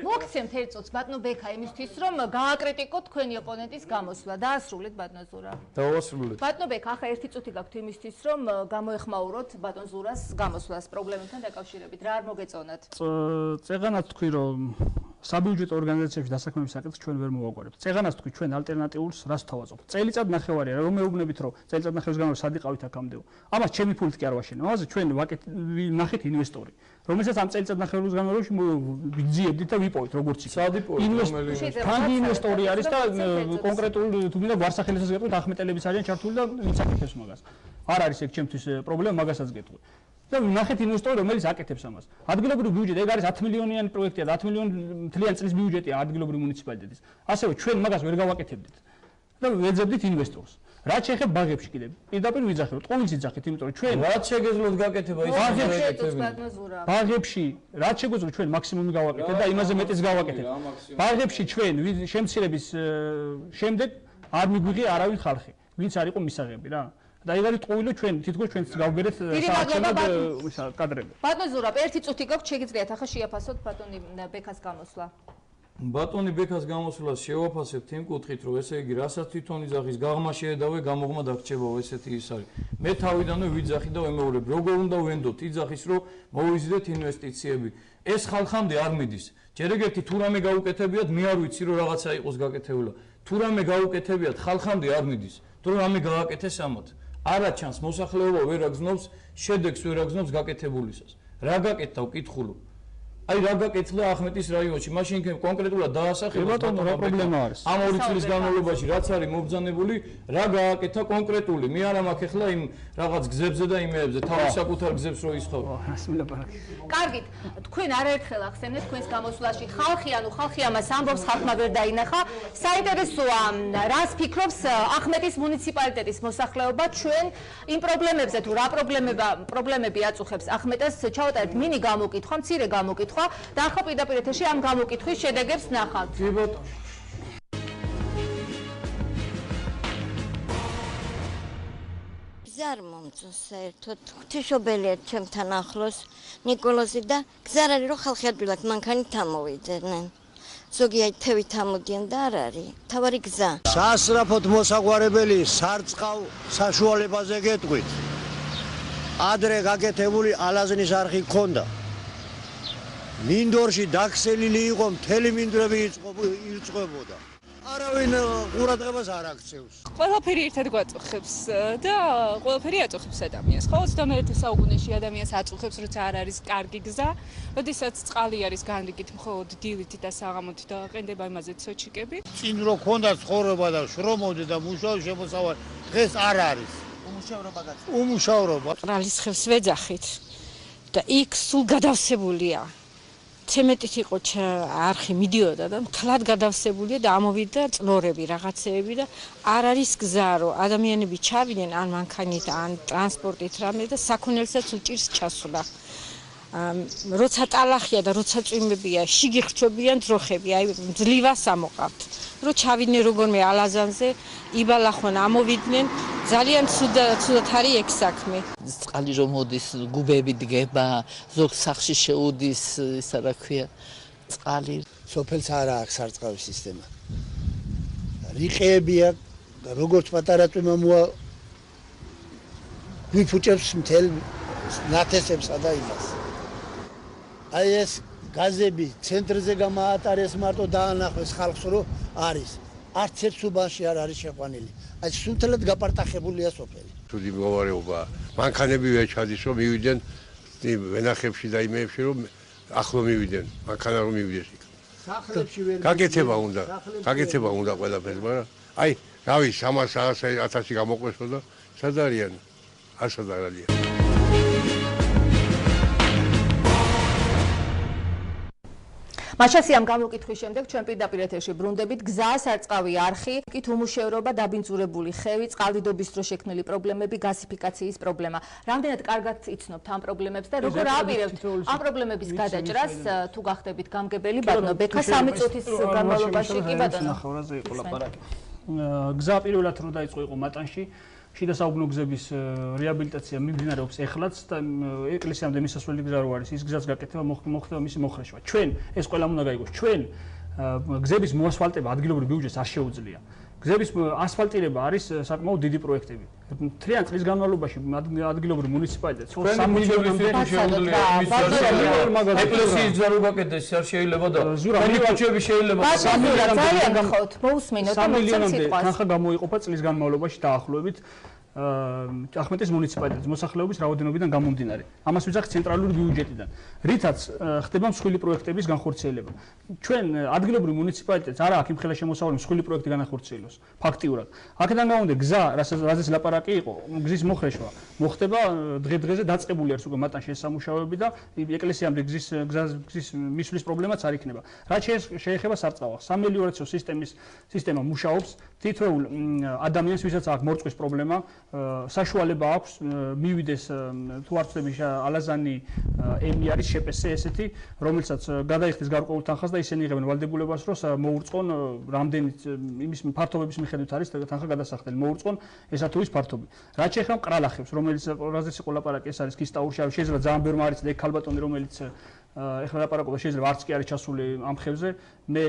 მოგცემთ ერთ წუთს ბატონო ბექა იმისთვის რომ გააკრიტიკოთ თქვენი ოპონენტის გამოსვლა დაასრულეთ ბატონო ზურა დავასრულეთ ბატონო ბექა ახლა ერთი წუთი გაქვთ იმისთვის რომ გამოეხმაუროთ ბატონ ზურას გამოსვლას პრობლემებთან დაკავშირებით რა არ მოგეწონათ? წეღანაც თქვი რომ საბიუჯეტო ორგანიზაციებში დასაქმების საკითხს ჩვენ ვერ მოვაგვარებთ. წეღანაც თქვი ჩვენ ალტერნატიულს რას თავაზობთ. წელიწად ნახევარია რომ მეუბნებით რომ წელიწად ნახევრის განმავლობაში სად იყავით აქამდეო. ამას ჩემი ფულით კი არ ვაშენე. ამაზე ჩვენ ნახეთ ინვესტორი. რომელსაც ამ წელიწად ნახევრის განმავლობაში ვიძიებდით და ვიპოვეთ როგორც იქ. სად იპოვეთ რომელი თანგი ინვესტორი არის და კონკრეტულ თუ მინდა ვარსახელესაც გეტყვით ახმეტელების არიან ჩართული და ვინც აკეთებს მაგას. არ არის ეგ ჩემთვის პრობლემა მაგასაც გეტყვი. და ნახეთ ინვესტორი რომელიც აკეთებს ამას. ადგილობრივი ბიუჯეტი ეგ არის 10 მილიონიანი პროექტია და 10 მილიონი მთლიანი წლის ბიუჯეტია ადგილობრივი მუნიციპალიტეტის. ასევე ჩვენ მაგას ვერ გავაკეთებდით. და ვეძებდით ინვესტორს. რაც შეეხება ბაღებში კიდე. პირდაპირ ვიძახე რომ ტყუილს იძახეთ, იმიტომ რომ ჩვენ რაც შეგეძლოთ გაკეთება ის ბაღებში რაც შეგვეძლოთ ჩვენ მაქსიმუმი გავაკეთეთ და იმაზე მეტიც გავაკეთეთ. ბაღებში ჩვენ შემცირების შემდეგ არ მიგვიღია არავინ ხალხი. ვინც არ იყო მისაღები რა. და ეგ არის ტყუილო ჩვენ თითქოს ჩვენც გავბერეთ საარჩევნო კადრები. ბატონ ზურაბ, ერთი წუთი გაქვთ, შეგიძლიათ ახლა შეაფასოთ ბატონი ბექას გამოსვლა. ბატონი ბექას გამოსვლას შევაფასებთ იმ კუთხით, რომ ესე იგი, რასაც თვითონ იძახის, გაღმა შეედავე, გამოგმა დაგრჩებაო, ესეთი ის არის. მე თავიდანვე ვიძახი და ვემეორებ, როგორ უნდა ვენდოთ იძახის, რომ მოვიზიდეთ ინვესტიციები. ეს ხალხამდე არ მიდის. ჯერ ეგეთი თუ რამე გაუკეთებიათ, მე არ ვიცი, რომ რაღაცა იყოს გაკეთებულა. თუ რამე გაუკეთებიათ, ხალხამდე არ მიდის. თუ რამე გააკეთეს ამათ. არა ჩანს მოსახლეობა ვერ აგზნობს, შედეგს ვერ აგზნობს გაკეთებულისას. რა გაკეთდა ვკითხულობ? აი რა გაკეთდა ახმეტის რაიონში, მაშინ კონკრეტულად დაასახელოს ბატონო რა პრობლემა არის? ამ 2 წლის განმავლობაში რაც არის მობრძანებული, რა გააკეთა კონკრეტული. მე არ მაქვს ახლა იმ რაღაც გზებზე და იმეებზე, თავის საკუთარ გზებს რო ისხავ. კარგით, თქვენ არაერთხელ ახსენეთ თქვენს გამოსვლაში ხალხი ამას ამბობს, ხალხმა ვერ დაინახა. საინტერესოა, რას ფიქრობს ახმეტის მუნიციპალიტეტის მოსახლეობა ჩვენ იმ პრობლემებზე თუ რა პრობლემები აწუხებს ახმეტას, ჩავატარეთ მინი გამოკითხვა, მცირე გამოკითხვა და ახლა პირდაპირ ეთერში ამ გამოკითხვის შედეგებს ნახავთ. კი ბატონო. გზა არ მომწონს საერთოდ. ღვთისმშობელია ჩემთან ახლოს ნიკოლოზი და გზა არ არის რომ ხალხი ადვილად მანქანით ამოვიდნენ. ზოგი აი თევით ამოდიან და არ არის. თავარი გზა. სასწრაფოდ მოსაგვარებელი სარწყავ საშუალებაზე გეტყვით. ადრე გაკეთებული ალაზნის არხი ქონდა. მინდორში დაქსელილი იყო, მთელი მინდვრები ირწყვებოდა. არავინ ყურადღებას არ აქცევს. ყველაფერი ერთად გვაწუხებს და ყველაფერი აწუხებს ადამიანს. ხო 21 საუკუნეში ადამიანს აწუხებს, როცა არ არის კარგი გზა, როდესაც წყალი არის განრიგით მხოლოდ დილით და საღამოთი და ყენდება იმაზე ცოჩიკები. წინ რო ქონდა ცხოვრება და შრომობდი და მუშაობ შემოსავალი, დღეს არ არის. უმუშავრობა. ტრალის ხევს ვეძახით და იქ სულ გადავსებულია. ცემენტით იყო არხი მიდიოდა და მთლად გადავსებულია და ამოვიდა წნორები, რაღაცეები და არ არის გზა, რომ ადამიანები ჩავიდნენ ან მანქანით, ან ტრანსპორტით რამე და საქონელსაც უჭირს ჩასვლა. როცა ტალახია და როცა წვიმებია, შიგი ხრჩობიან ძროხები, აი ძლივას ამოყავთ. რო ჩავიდნენ როგორმე ალაზანზე, იბალახონ ამოვიდნენ, ძალიან ცუდად არის ეგ საქმე. წყალი რომ მოდის, გუბები დგება, ზოგ სახში შეუდის, ისა რა ქვია, წყალი. სოფელს არა აქვს სარწყავი სისტემა. რიყეებია, როგორც პატარა წვიმამოა ვიფუჭებს მთელ ნათესებსა და იმას. აი ეს გაზები ცენტრზე გამაატარეს მარტო დაანახეს ხალხს რომ არის. არც ერთ სუბანში არ არის შეყვანილი. აი სულთელად გაპარტახებულია სოფელი. თუდი მოვარეობა. მანქანები ვერ ჩადის რომ მივიდნენ ვენახებში და იმეებში რომ ახლო მივიდნენ. მანქანა რომ მივიდეს იქ. სახლებში ვერ გაკეთება უნდა ყველაფერს, მაგრამ აი რავი 300.000 გამოყვესო და სად არიან? ასად არ არიან. მაშასი ამ გამოკითხვის შემდეგ ჩვენ პირდაპირ ეთერში ბრუნდებით. გზა, სარწყავი არხი, იქით უმუშევრობა, დაბინძურებული ხევი, წყალდიდობის დროს შექმნილი პრობლემები, გასიფიკაციის პრობლემა. რამდენად კარგად იცნობთ ამ პრობლემებს და როგორ აპირებთ ამ პრობლემების გადაჭრას, თუ გახდებით გამგებელი ბატონო ბექა 3 წუთის განმავლობაში კი ბატონო. გზა პირველად რო დაიწყო იყო მატანში. შიდა საუბნო გზების რეაბილიტაცია მიმდინარეობს ეხლაც და ეკლესიამდე მისასვლელი გზა რო არის, ის გზაც გაკეთება მოხდება მისი მოხრეშვა. ჩვენ ეს ყველა უნდა გაიგოს. ჩვენ გზების მოასფალტება ადგილობრივ ბიუჯეტს არ შეუძლია. გზების ასფალტირება არის საკმაოდ დიდი პროექტები. მთლიან წლის განმავლობაში ადგილობრივ მუნიციპალიტეტს 3 მილიონამდე შეუძლია იმის შესაძლებლობა. ეკლესიის გზა რო გაკეთდეს, არ შეიძლება და თქვენი კოჩები შეიძლება 3 მილიონამდე გახოთ. მოусმინოთ და მოწმენთ სიტყვას. თანხა გამოიყოფა წლის განმავლობაში დაახლოებით ახმეტის მუნიციპალიტეტის მოსახლეობის რაოდენობიდან გამომდინარე. ამას ვიძახთ ცენტრალური ბიუჯეტიდან, რითაც ხდება მსხვილი პროექტების განხორციელება. ჩვენ ადგილობრივ მუნიციპალიტეტს არა აქვს იმხელა შემოსავალი მსხვილი პროექტი განახორციელოს, ფაქტიურად. აქედან გამომდინარე, გზა, რაზეც ლაპარაკი იყო, გზის მოხრეშვა მოხდება დღე-დღეზე დაწყებული არის უკვე მატანში ეს სამუშაოები და ეკლესიამდე გზის მისვლის პრობლემაც არ იქნება. რაც შეეხება სარწყავს, სამელიორაციო სისტემა მუშაობს, თითოეულ ადამიანს, ვისაც აქვს მორწყვის პრობლემა, საშუალება აქვს მივიდეს თუ არ ვწდები ალაზანი ემი არის შეპესე ესეთი რომელსაც გადაიხდის გარკვეულ თანხას და ისინი იღებენ ვალდებულებას რომ მოურწყონ რამდენიც იმის ფართობების მიხედვით არის თანხა გადასახდელი მოურწყონ ესა თუ ის ფართობი რაც შეეხება მყრალახებს რომელიც რაზეც იყო ლაპარაკი ეს არის ქისტაურში არის შეიძლება ძალიან ბევრი არის და ეგ ქალბატონი რომელიც ეხლა ლაპარაკობა შეიძლება არც კი არის ჩასული ამ ხევზე მე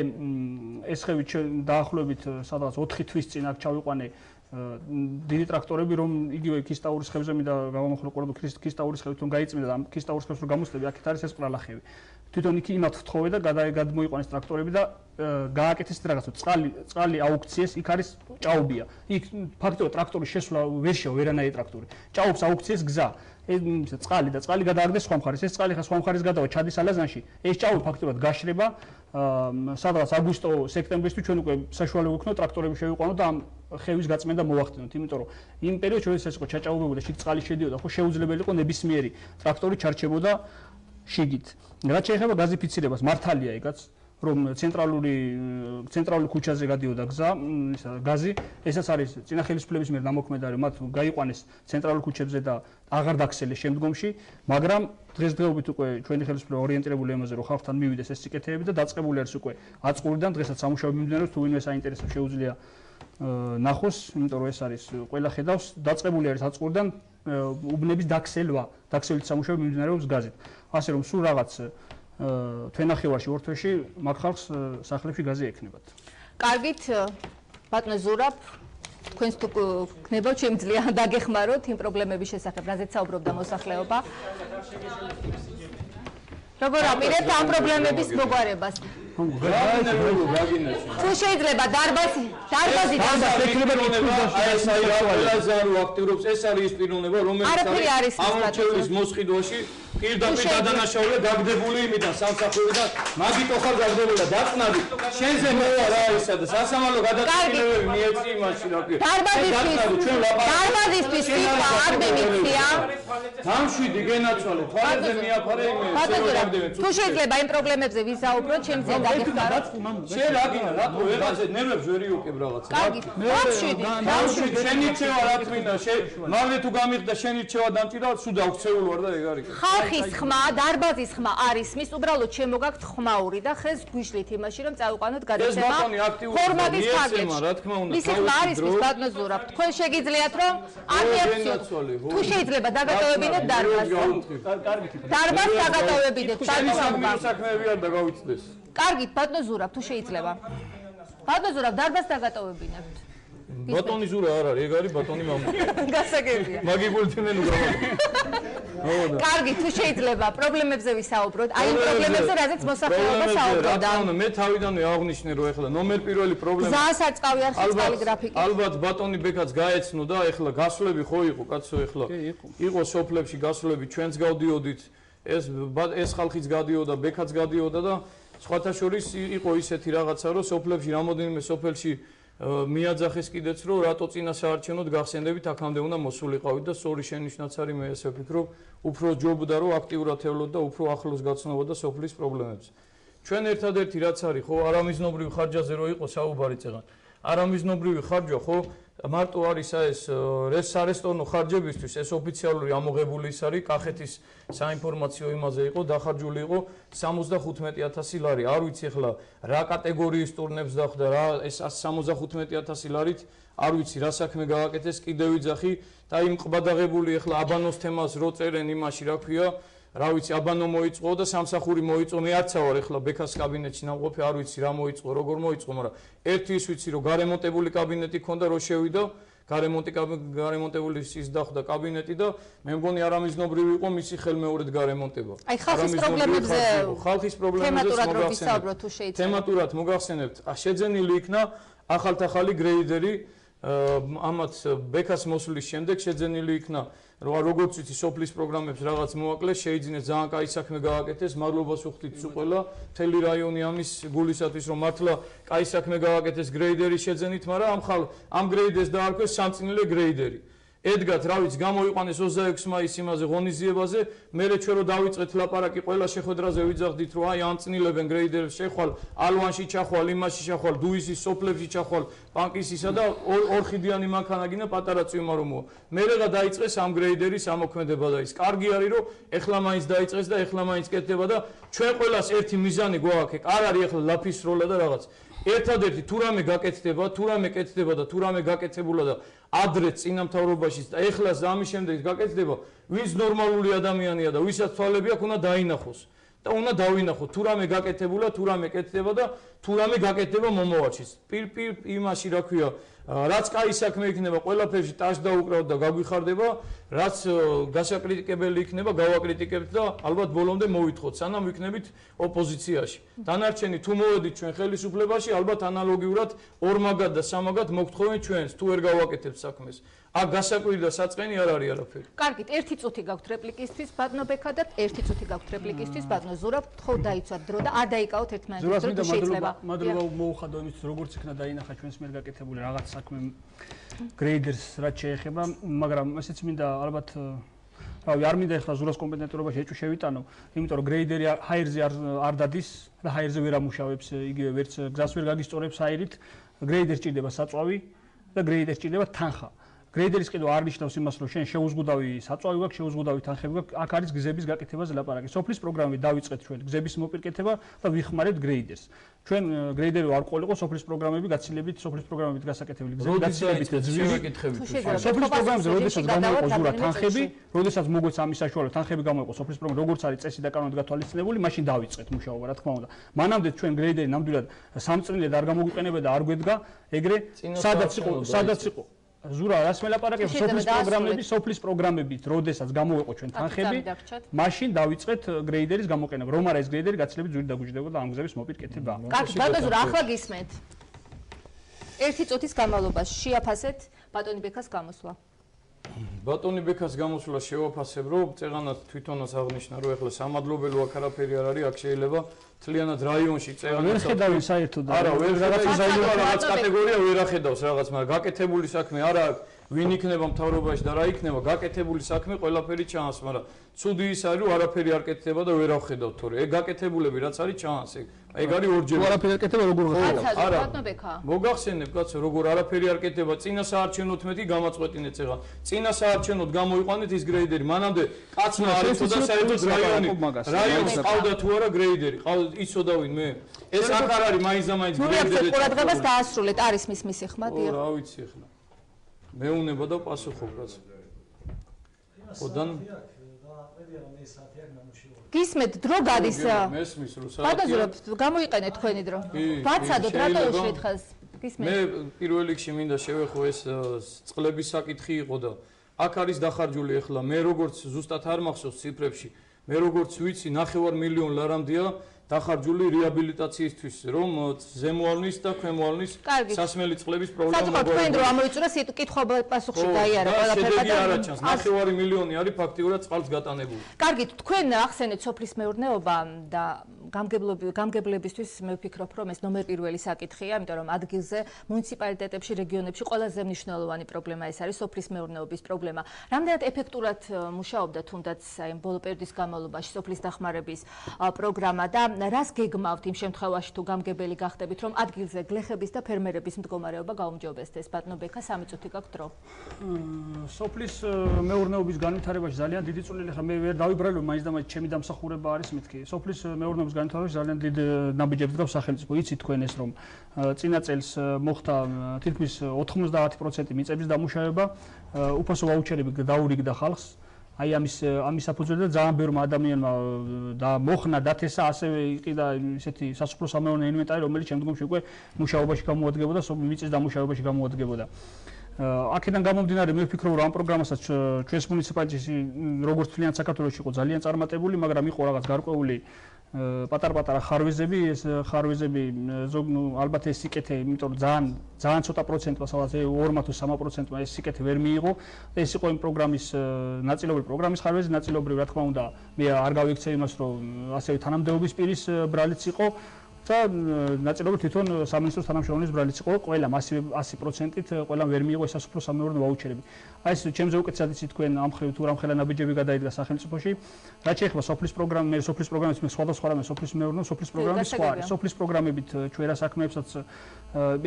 ეს ხევი დაახლოებით სადღაც 4 თვის წინ აქ ჩავიყვანე დიდი ტრაქტორები რომ იგივე ქისტაურის ხევზე მინდა გავამახვილო ყურადღება ქისტაურის ხევით რომ გაიწმინდა და ქისტაურის ხევს რომ გამოსწრები აქეთ არის ეს ყრალახევი თვითონ იქ იმათ ვთხოვე და გადმოიყვანეს ტრაქტორები და გააკეთეს რაღაცა წყალი აუქციეს იქ არის ჭაობია იქ ფაქტობრივად ტრაქტორის შესვლა ვერ შევა ვერანაირი ტრაქტორი ჭაობს აუქციეს გზა ეს წყალი და წყალი გადაარგდეს სხვა მხარეს ეს წყალი ხა სხვა მხარეს გადავა ჩადის ალაზანში ეს ჭაობი ფაქტობრივად გაშრება სადღაც აგვისტო-სექტემბრისთვის ჩვენ უკვე საშუალება გვქონდა ტრაქტორები შევიყვანოთ და ამ ხევის გაწმენდა მოვახდინოთ იმიტომ რომ იმ პერიოდში როდესაც ეს იყო ჩაჭაობებული და შიგ წყალი შედიოდა ხო შეუძლებელი იყო ნებისმიერი ტრაქტორი ჩარჩებოდა შიგით რაც შეეხება გაზიფიცირებას მართალია ეგაც რომ ცენტრალური ქუჩაზე გადიოდა გზა გაზი ესაც არის წინა ხელისუფლების მიერ დამოქმედარი მათ გაიყვანეს ცენტრალურ ქუჩებზე და აღარ დაქცელეს შემდგომში მაგრამ დღესდღეობით უკვე ჩვენი ხელისუფლება ორიენტირებული იმაზე რომ ხალხთან მივიდეს ეს სიკეთეები და დაწყებული არის უკვე აწყურიდან დღესაც სამუშაოები მიმდინარეობს თუ ვინმე საინტერესებს შეუძლია ნახოს იმიტომ რომ ეს არის ყველა ხედავს დაწყებული არის აწყურიდან უბნების დაქსელვის სამუშაოები მიმდინარეობს გაზით ასე რომ სულ რაღაც თვენახევარში ორ თვეში მაგ ხალხს სახლებში გაზი ექნებათ. კარგით, ბატონო ზურაბ, თქვენს თუ გნებავთ შემიძლია დაგეხმაროთ იმ პრობლემების შესახებ, რაზეც საუბრობდა მოსახლეობა. როგორ აპირებთ ამ პრობლემების მოგვარებას? თუ შეიძლება დარბაზი ეს არის აქტიურობს ეს არის ის პიროვნება რომელიც ამორჩევის მოსყიდვაში პირდაპირ დადანაშაულია გაგდებული იმიდან სამსახურიდან მაგიტო ხარ გაგდებული და დაწნადი შენზე მოვა რა ისა და სასამართლო გადაწყვეტილებები მიეცი იმაში რა ქვია დარბაზისთვის სიტყვა არ მიმიქცია დამშვიდი გენაცვალე თვალებზე მიაფარე იმე თუ შეიძლება იმ პრობლემებზე ვიზაუბროთ შემიძლია დაგეხმაროთ შენ რა გინდა რატო ვეღაზე ნერვებს ვერ იუკებ რაღაცა კარგი დამშვიდი შენი რჩევა რა თქმა მაგდე თუ გამიხდა შენი რჩევა დამჭირდა სულ დავქცეულ ვარ და ეგ არის ხალხის ხმა დარბაზის ხმა არის მის უბრალოდ შემოგაქვთ ხმაური და ხეს გვიშლით იმაში რომ წავიყვანოთ გადაცემა ფორმატის თარგეტში რა თქმა უნდა მის ხმა არის მის ბატონო ზურაბ თქვენ შეგიძლიათ რომ თუ შეიძლება დაგატოვებინეთ დარბაზს დარბაზს დაგატოვებინეთ ბატონო საქმეები არ დაგავიცდეს კარგით ბატონო ზურაბ თუ შეიძლება ბატონო ზურაბ დარბაზს დაგატოვებინებთ ბატონი ზურა არ არის ეგ არის ბატონი მამა გასაგებია მაგიგულთნენ უგავო კარგი თუ შეიძლება პრობლემებზე ვისაუბროთ აი იმ პრობლემებზე რაზეც მოსახლეობა საუბრობდა მე თავიდანვე აღნიშნე რომ ეხლა ნომერ პირველი პრობლემა ზაასარწყავი არხის გრაფიკი ალბათ ბატონი ბექაც გაეცნო და ეხლა გასვლები ხო იყო კაცო ეხლა იყო სოფლებში გასვლები ჩვენც გავდიოდით ეს ხალხიც გადიოდა ბექაც გადიოდა და სხვათა შორის იყო ისეთი რაღაცა რომ სოფლებში რამოდენიმე სოფელში მიაძახეს კიდეც რომ რატო წინა საარჩევნოდ გახსენდებით აქამდე უნდა მოსულიყავით და სწორი შენიშვნაც არის მე ესე ვფიქრობ უფრო ჯობდა რომ აქტიურად ელოთ და უფრო ახლოს გაცნობოდა სოფლის პრობლემებს ჩვენ ერთადერთი რაც არის ხო არამიზნობრივი ხარჯაზე რო იყო საუბარი წეგან არამიზნობრივი ხარჯვა ხო მარტო არის ეს სარესტორნო ხარჯებისთვის ეს ოფიციალური ამოღებული ის არის კახეთის საინფორმაციო იმაზე იყო დახარჯული იყო 75000 ლარი არ ვიცი ახლა რა კატეგორიის ტურნებს დახვდა რა ეს 75000 ლარით არ ვიცი რა საქმე გააკეთეს კიდევ ვიძახი და იმ ყბადაღებული ახლა აბანოს თემას რო წერენ იმაში რა ქვია რა ვიცი აბანო მოიწყო და სამსახური მოიწყო მე არცა ვარ ახლა ბექას კაბინეტში ნამყოფი არ ვიცი რა მოიწყო როგორ მოიწყო მაგრამ ერთი ის ვიცი რომ გარემონტებული კაბინეტი ქონდა რო შევიდა გარემონტებული ის დახვდა კაბინეტი და მე მგონი არამიზნობრივი იყო მისი ხელმეორედ გარემონტება აი ხალხის პრობლემებზე თემატურად მოგახსენებთ შეძენილი იქნა ახალთახალი გრეიდერი ამათ ბექას მოსვლის შემდეგ შეძენილი იქნა როგორც ვიცი სოფლის პროგრამებს რაღაც მოაკლეს შეიძინეს ძალიან კაი საქმე გააკეთეს მადლობას ვუხდით სულ ყველა მთელი რაიონი ამის გულისათვის რომ მართლა კაი საქმე გააკეთეს გრეიდერის შეძენით მაგრამ ამ გრეიდერს დაარქვეს სამწინილე გრეიდერი ედგათ, რა ვიცი, გამოიყვანეს 26 მაისს იმაზე ღონისძიებაზე, მერე ჩვენ რო დავიწყეთ ლაპარაკი ყველა შეხვედრაზე ვიძახდით, რომ აი ამწნილებენ გრეიდერებს შეხვალ, ალვანში ჩახვალ, იმაში ჩახვალ, დუისის სოფლებში ჩახვალ, პანკისისა და ორხიდიანი მანქანა გინდა პატარა წვიმარომოა. მერეღა დაიწყეს ამ გრეიდერის ამოქმედება და ის კარგი არის, რომ ეხლა მაინც დაიწყეს და ეხლა მაინც კეთდება და ჩვენ ყველას ერთი მიზანი გვაქვს, არ არის ეხლა ლაფის როლა და რაღაც. ერთადერთი თუ რამე გაკეთდება, თუ რამე კეთდება და თუ რამე გაკეთებულა და ადრე წინამთავრობაშიც და ეხლა ამის შემდეგ გაკეთდება, ვინც ნორმალური ადამიანია და ვისაც თვალები აქვს, უნდა დაინახოს და უნდა დავინახოთ თუ რამე გაკეთებულა, თუ რამე კეთდება და თუ რამე გაკეთდება მომავალშიც. პირ იმაში რა ქვია, რაც კაი საქმე იქნება, ყველაფერში ტაშ დაუკრავთ და გაგვიხარდება, რაც გასაკრიტიკებელი იქნება, გავაკრიტიკებთ და ალბათ ბოლომდე მოვითხოვთ, სანამ ვიქნებით ოპოზიციაში. დანარჩენი თუ მოვედით ჩვენ ხელისუფლებაში, ალბათ ანალოგიურად ორმაგად და სამაგად მოგთხოვენ ჩვენს, თუ ვერ გავაკეთებთ საქმეს. აქ გასაკვირი და საწყენი არ არის არაფერი. კარგით, 1 წუთი გაქვთ რეპლიკისთვის ბატონო ბექა და 1 წუთი გაქვთ რეპლიკისთვის ბატონო ზურაბ, თხოვ დაიცვათ დრო და არ დაიკავოთ ერთმანეთს დრო თუ შეიძლება. მადლობა მოუხადო იმისთვის, როგორც იქნა დაინახა ჩვენს მიერ გაკეთებული რაღაც საქმე გრეიდერს რაც შეეხება, მაგრამ ესეც მინდა ალბათ რავი, არ მინდა ეხლა ზურას კომპეტენტურობაში ეჭვი შევიტანო, იმიტომ რომ გრეიდერი ჰაერზე არ დადის და ჰაერზე ვერ ამუშავებს, იგივე ვერც გზას ვერ გაგისწორებს ჰაერით, გრეიდერს ჭირდება საწვავი და გრეიდერს ჭირდება თანხა. გრეიდერის კიდევ არ ნიშნავს იმას, რომ შენ შეუზღუდავი საწვავი გაქვს, შეუზღუდავი თანხები გაქვს, აქ არის გზების გაკეთებაზე ლაპარაკი. სოფლის პროგრამით დავიწყეთ ჩვენ გზების მოპირკეთება და ვიხმარებთ გრეიდერს. ჩვენ გრეიდერი არ ყოლიყო სოფლის პროგრამები გაცილებით, სოფლის პროგრამებით გასაკეთებელი გზები გაცილებით ძვირი კითხებით. სოფლის პროგრამებზე როდესაც გამოიყო ზურა თანხები, როდესაც მოგვეც ამის საშუალებით თანხები გამოიყო სოფლის პროგრამ, როგორც არის წესი და კანონით გათვალისწინებული, მაშინ დავიწყეთ მუშაობა, რა თქმა უნდა. მანამდე ჩვენ გრეიდერი ნამდვილად სამწნილად არ გამოგვიყენებდა და არ გვედგა, ეგრე სადაც იყო ზურა რას მელაპარაკებს სოფლის პროგრამებით, როდესაც გამოიყო ჩვენ თანხები, მაშინ დავიწყეთ გრეიდერის გამოყენება. რომ არა ეს გრეიდერი გაცილებით ძვირი დაგუჯდებოდა ამ გზების მოპირკეთება. კარგი, ბატონო ზურა, ახლა გისმენთ. 1 წუთის განმავლობაში შეაფასეთ ბატონი ბექას გამოსვლა. ბატონი ბექას გამოსვლა შევაფასებ, რომ წეღანად თვითონაც აღნიშნა, რომ ეხლა სამადლობელო აქ არაფერი არ არის, აქ შეიძლება თლიანად რაიონში წეღანად ვერ ხედავენ საერთოდ. არა, ვერ რაღაც კატეგორია ვერ ახედავს რაღაც, მაგრამ გაკეთებული საქმე არა ვინ იქნება მთავრობაში და რა იქნება, გაკეთებული საქმე ყველაფერი ჩანს, მაგრამ ცუდი ის არის, რომ არაფერი არ კეთდება და ვერ ავხედავთ თორე. ეგ გაკეთებულები რაც არის ჩანს ეგ. ეგ არის ორჯერ. არაფერი არ კეთდება, როგორ ვხედავთ? არა, ბატონო ბექა. მოგახსენებ, კაცო, როგორ არაფერი არ კეთდება, წინა საარჩევნოთ მეტი გამაწყვეტინეთ წეღან. წინა საარჩევნოთ გამოიყვანეთ ის გრეიდერი. მანამდე კაცმა არ იცოდა საერთოდ რაიონს ყავდა თუ არა გრეიდერი. იცოდა ვინ მე? ეს აქ არ არის მაინც და მაინც გრეიდერი. ყურადღებას დაასრულეთ, არის მის ეხმადია. რა ვიცი ახლა. მეუნება და პასუხობ რაც. ოდან გისმენთ დრო გადის. მესმის რომ ბატონო, გამოიყენეთ თქვენი დრო. ვაცადოთ, რატო უშლით ხაზს? გისმენთ. მე პირველ რიგში მინდა შევეხო ეს წყლების საკითხი იყო და აქ არის დახარჯული ახლა მე როგორც ზუსტად არ მახსოვს ციფრებში, მე როგორც ვიცი 9 მილიონი ლარამდეა დახარჯული რეაბილიტაციისთვის, რომ ზემოალნის და ქვემოალნის სასმელი წყლების პრობლემა მოგვიყვება. თქვენ დრო ამოიწურა კითხვა პასუხში გაიარა ყველაფერმა და არა ჩანს 9 მილიონი არის ფაქტიურად წყალს გატანებული. კარგით, თქვენ ახსენეთ სოფლის მეურნეობა და გამგებლებისთვის მე ვფიქრობ, რომ ეს ნომერ პირველი საკითხია, იმიტომ რომ ადგილზე მუნიციპალიტეტებში, რეგიონებში ყველაზე მნიშვნელოვანი პრობლემა ეს არის სოფლის მეურნეობის პრობლემა. რამდენად ეფექტურად მუშაობდა თუნდაც აი ბოლო პერიოდის განმავლობაში სოფლის დახმარების პროგრამა და რას გეგმავთ იმ შემთხვევაში თუ გამგებელი გახდებით, რომ ადგილზე გლეხების და ფერმერების მდგომარეობა გაუმჯობესდეს? ბატონო ბექა, 3 წუთი გაქვთ დრო. სოფლის მეურნეობის განვითარებაში ძალიან დიდი წვლილი ხა მე ვერ დავიბრალებ, მაინც და მაინც ჩემი დამსახურება არის მეთქი. სოფლის მეურნეობის განვითარებაში ძალიან დიდ ნაბიჯებს გავს სახელმწიფო. იცით თქვენ ეს რომ წინა წელს მოხდა თითქმის 90% მიწების დამუშავება, უფასო ვაუჩერები დაურიგდა ხალხს. აი ამის საფუძველზე ძალიან ბევრმა ადამიანმა და მოხნა დათესა, ასევე იყიდა ისეთი სასოფლო სამეურნეო ინვენტარი, რომელიც შემდგომში უკვე მუშაობაში გამოადგებოდა, მიწის დამუშავებაში გამოადგებოდა. აქედან გამომდინარე მე ვფიქრობ, რომ ამ პროგრამასაც ჩვენს მუნიციპალიტეტში როგორც თლიან საქართველოში იყო ძალიან წარმატებული, მაგრამ იყო რაღაც გარკვეული პატარ-პატარა ხარვეზები, ეს ხარვეზები ალბათ ეს სიკეთე, იმიტომ რომ ძალიან ცოტა პროცენტმა, სადაც 2 თუ 3%-მა ეს სიკეთე ვერ მიიღო. ეს იყო იმ პროგრამის ნაწილობრივ პროგრამის ხარვეზი, ნაწილობრივ რა თქმა უნდა, მე არ გავიქცე იმას, რომ ასევე თანამდებობის პირის ბრალიც იყო. და ნაწილობრივ თვითონ სამინისტროს თანამშრომლის ბრალიც იყო, ყველა მასივე 100%-ით ყველამ ვერ მიიღო სასოფლო სამეურნეო ვაუჩერები. აი ეს ჩემზე უკეთესად იცით თქვენ ამ ხრივ თუ რამხელა ნაბიჯები გადაიდგა სახელმწიფოში. რაც შეეხება სოფლის პროგრამებს, მე სოფლის პროგრამებს მე სხვადასხვა რამე სოფლის მეურნეო, სოფლის პროგრამების სხვა არის. სოფლის პროგრამებით ჩვენ რა საქმეებსაც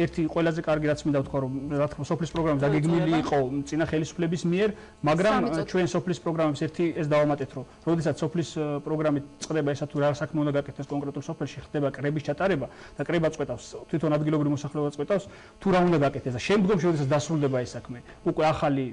ერთი ყველაზე კარგი რაც მინდა ვთქვა, რომ რა თქმა უნდა სოფლის პროგრამები დაგეგმილი იყო წინა ხელისუფლების მიერ, მაგრამ ჩვენ სოფლის პროგრამებს ერთი ეს დავამატეთ, რომ როდესაც სოფლის პროგრამით წყდება ესა თუ რა საქმე უნდა გაკეთდეს კონკრეტულ სოფელში, ხდება კრების ჩატარება და კრება წყვეტავს, თვითონ ადგილობრივ მოსახლეობა წყვეტავს, თუ რა უნდა გაკეთდეს და შემდგომში როდესაც დასრულდება ეს საქმე, უკვე ახალი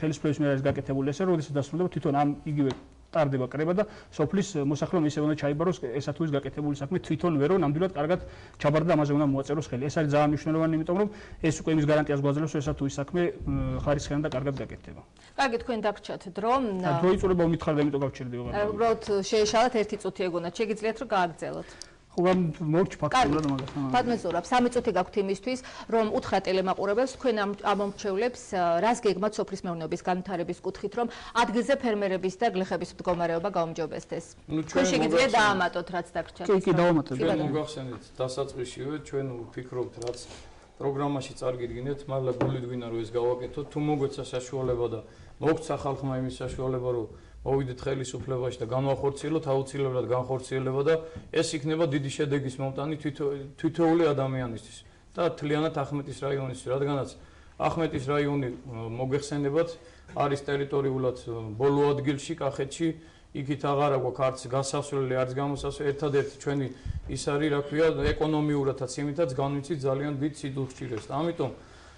ხელისუფლების მიერ არის გაკეთებული ესე, როდესაც დასრულდება თვითონ ამ იგივე ტარდება კრება და სოფლის მოსახლეობა ისე უნდა ჩაიბაროს ესა თუ ის გაკეთებული საქმე თვითონ ვერო ნამდვილად კარგად ჩაბარდა ამაზე უნდა მოაწეროს ხელი. ეს არის ძალიან მნიშვნელოვანი, იმიტომ რომ ეს უკვე იმის გარანტიას გვაძლევს, რომ ესა თუ ის საქმე ხარისხიან და კარგად გაკეთდება. კარგი, თქვენ დაგრჩათ დრო. დრო იწურება უმითხარ და იმიტომ გავჩერდი. უბრალოდ შეეშალათ 1 წუთი ეგონათ. შეგიძლიათ რომ გააგრძელოთ. მორჩ ფაქტურად მაგას. ბატონო, 3 წუთი გაქვთ იმისთვის, რომ უთხრა ტელემაყურებელს თქვენ ამომრჩევლებს რას გეგმათ სოფლის მეურნეობის განვითარების კუთხით, რომ ადგილზე ფერმერების და გლეხების მდგომარეობა გაუმჯობესდეს. თქვენ შეგიძლიათ დაამატოთ რაც დაგრჩათ. კი, დავამატებ. ჩვენ მოგახსენეთ დასაწყისშივე ჩვენ ვფიქრობთ რაც პროგრამაში წარგიდგინეთ, მაგრამ გულით გვინდა რომ ეს გავაკეთოთ, თუ მოგვეცა საშუალება და მოგცა ხალხმა იმის საშუალება რომ მოვიდეთ ხელისუფლებაში და განვახორციელოთ, აუცილებლად განხორციელება და ეს იქნება დიდი შედეგის მომტანი თითოეული ადამიანისთვის და თლიანად ახმეტის რაიონისთვის, რადგანაც ახმეტის რაიონი მოგეხსენებათ არის ტერიტორიულად ბოლო ადგილში კახეთში, იქით აღარ აქვს არც გასასვლელი, არც გამოსასვლელი, ერთადერთი ჩვენი ის არის, რა ქვია, ეკონომიურადაც იმითაც განვიცით ძალიან დიდ სიდულსჭირეს და ამიტომ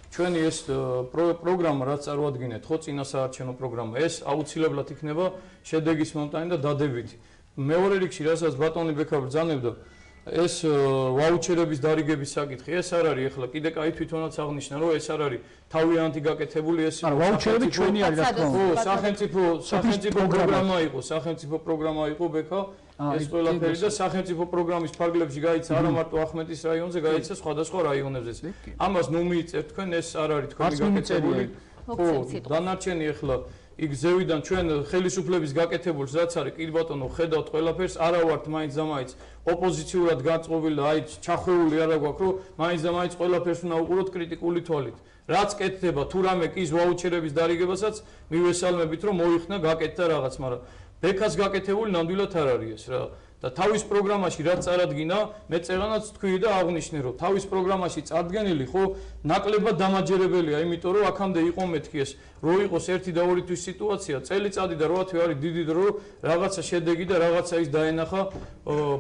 ჩვენი ეს პროგრამა რაც წარუადგინეთ, ხო წინასაარჩევნო პროგრამა, ეს აუცილებლად იქნება შედეგის მომტანი და დადებითი. მეორე რიგში, რასაც ბატონი ბექა ბრძანებდა, ეს ვაუჩერების დარიგების საკითხი, ეს არ არის ახლა კიდე კაი თვითონაც აღნიშნა, რომ ეს არ არის თავიანთი გაკეთებული ეს ვაუჩერები ჩვენი არის, რა თქმა უნდა. სახელმწიფო პროგრამა იყო, სახელმწიფო პროგრამა იყო ბექა ეს ყველაფერი და სახელმწიფო პროგრამის ფარგლებში გაიცა არა მარტო ახმეტის რაიონზე, გაიცა სხვადასხვა რაიონებზეც. ამას ნუ მიიწევთ თქვენ, ეს არ არის თქვენი გაკეთებული. ხო, დანარჩენი ახლა იქ ზევიდან ჩვენ ხელისუფლების გაკეთებულს რაც არის, კი ბატონო, ხედავთ ყველაფერს, არა ვართ მაინც და მაინც ოპოზიციურად განწყობილი და აი ჩახვეული არა გვაქვს, რომ მაინც და მაინც ყველაფერს უნდა უყუროთ კრიტიკული თვალით. რაც კეთდება თუ რამე კის ვაუჩერების დარიგებასაც მივესალმებით, რომ მოიხსნა გაკეთდა რაღაც, მაგრამ ბექას გაკეთებული ნამდვილად არ არის ეს რა. და თავის პროგრამაში რაც წარადგინა, მე წერანაც თქვი და აღნიშნე, რომ თავის პროგრამაში წარდგენილი ხო ნაკლებად დამაჯერებელია, იმიტომ რომ აქამდე იყო მეთქი ეს, რო იყოს ერთი და ორი თვის სიტუაცია, წელიწადი და 8 თვე არის დიდი დრო, რაღაცა შედეგი და რაღაცა ის დაენახა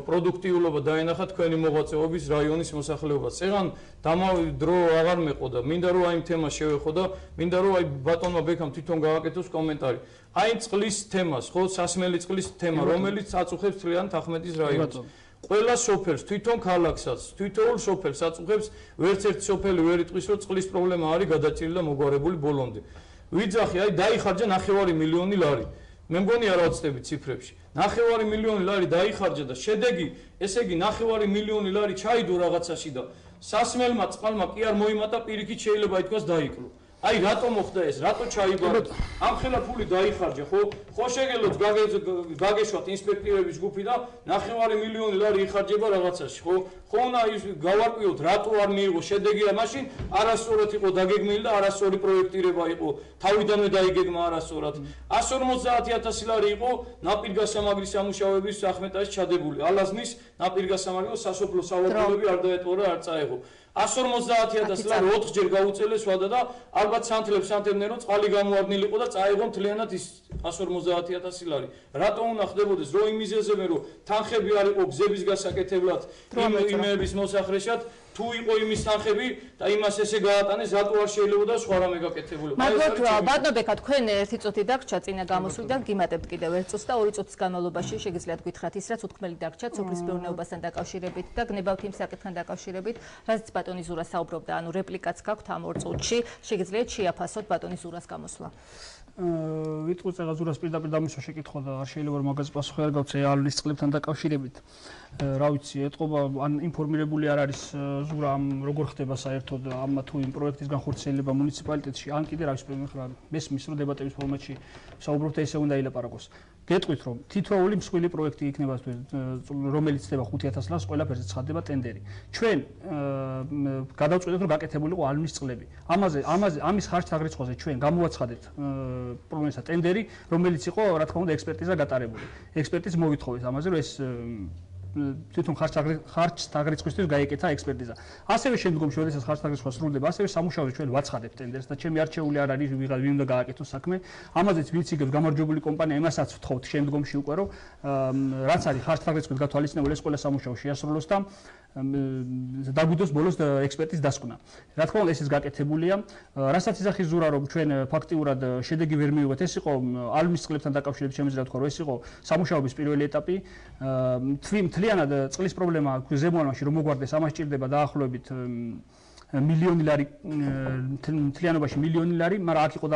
პროდუქტიულობა დაენახა თქვენი მოღვაწეობის რაიონის მოსახლეობას. წეგან დრო აღარ მეყოდა, მინდა რომ აი იმ თემას შევეხო და მინდა რომ აი ბატონმა ბექამ თვითონ გავაკეთოს კომენტარი. აი წყლის თემას, ხო, სასმელი წყლის თემა, რომელიც აწუხებს თლიანად ახმეტის რაიონს. ყველა სოფელს, თვითონ ქალაქსაც, თითოეულ სოფელს აწუხებს, ვერც ერთი სოფელი ვერ იტყვის, რომ წყლის პრობლემა არის გადაჭრილი და მოგვარებული ბოლომდე. ვიძახი, აი დაიხარჯა 9 მილიონი ლარი. მე მგონი არა ვცდები ციფრებში. 9 მილიონი ლარი დაიხარჯა და შედეგი, ესე იგი 9 მილიონი ლარი ჩაიდო რაღაცაში და სასმელმა წყალმა კი არ მოიმატა, პირიქით შეიძლება ითქვას დაიკლო. აი რატო მოხდა ეს? რატო ჩაიბარა? ამხელა ფული დაიხარჯა, ხო? ხო შეგელოთ გაგეშვათ ინსპექტორების ჯგუფი და 9 მილიონი ლარი იხარჯება რაღაცაში, ხო? ხო უნდა ის გავარკვიოთ, რატო არ მიიღო შედეგი რა მაშინ? არასწორად იყო დაგეგმილი და არასწორი პროექტირება იყო. თავიდანვე დაიგეგმა არასწორად. 150.000 ლარი იყო ნაპირგასამაგრის სამუშაოების ახმეტაში ჩადებული. ალაზნის ნაპირგასამაგრი სასოფლო სავალდებულები არ დაეტყორა, არ წაეღო. 150.000 ლარი 4 ჯერ გაუწელეს ვადა და ალბათ სანთლებდნენ რომ წყალი გამოარდნილი იყო და წაეღო მთლიანად ის 150.000 ლარი. რატო უნდა ხდებოდეს რო იმიზეზე მე რომ თანხები არ იყო გზების გასაკეთებლად იმების მოსახრეშად თუ იყო იმის თანხები და იმას ესე გაატანეს რატო არ შეიძლება სხვა რამე გაკეთებულა. მაგრამ ბატონო ბექა თქვენ 1 წუთი დაგრჩა წინა გამოსვლიდან გიმატებთ კიდევ 1 წუთს და 2 წუთის განმავლობაში შეგიძლიათ გითხრათ ის რაც უთქმელი დაგრჩათ სოფლის მეურნეობასთან დაკავშირებით და გნებავთ იმ საკითხთან დაკავშირებით რაც ბატონი ზურა საუბრობდა, ანუ რეპლიკაც გაქვთ ამ 2 წუთში, შეგიძლიათ შეაფასოთ ბატონი ზურას გამოსვლა. ვიტყვი წეგაზურას პირდაპირ დამისვა შეკითხვა და არ შეიძლება რომ მაგაზე პასუხი არ გავცე ალვის წყლებთან დაკავშირებით. რა ვიცი, ეთყობა ან ინფორმირებული არ არის ზურა ამ როგორ ხდება საერთოდ ამ თუ იმ პროექტის განხორციელება მუნიციპალიტეტში, ან კიდე რა ვიცი, მესმის რომ დებატების ფორმატში საუბრობთ და ესე უნდა ილაპარაკოს. გეტყვით რომ თითოეული მსხვილი პროექტი იქნება რომელიც ხდება 5000 ლარს ყველაფერზე ცხადდება ტენდერი. ჩვენ გადავწყვეტეთ რომ გაკეთებულიყო ალმის წყლები. ამის ხარჯთა აღრიცხვაზე ჩვენ გამოვაცხადეთ პრობლემისა ტენდერი, რომელიც იყო რა თქმა უნდა ექსპერტიზა გატარებული. ექსპერტიზ მოვითხოვეს ამაზე რომ ეს თვითონ ხარჯთა აღრიცხვისთვის გაეკეთა ექსპერტიზა. ასევე შემდგომში, როდესაც ხარჯთა აღრიცხვა სრულდება, ასევე სამუშაოზე ჩვენ ვაცხადებთ ტენდერს და ჩემი არჩეული არ არის ვინ უნდა გააკეთოს საქმე. ამაზეც ვინც იგებს გამარჯვებული კომპანია, იმასაც ვთხოვთ შემდგომში უკვე რომ რაც არის ხარჯთა აღრიცხვის გათვალისწინებული ეს ყველა სამუშაო შეასრულოს და დაგვიდოს ბოლოს ექსპერტის დასკვნა. რა თქმა უნდა, ეს გაკეთებულია. რასაც ისახის ზურა რომ ჩვენ ფაქტიურად შედეგი ვერ მივიღეთ, ეს იყო ალმის წყლებთან დაკავშირებით შემიძლია ვთქვა, რომ ეს იყო სამუშაოების პირველი ეტაპი. მთლიანად წყლის პრობლემა ზემოალმაში რომ მოგვარდეს, ამას ჭირდება დაახლოებით მილიონი ლარი მთლიანობაში მილიონი ლარი, მაგრამ აქ იყო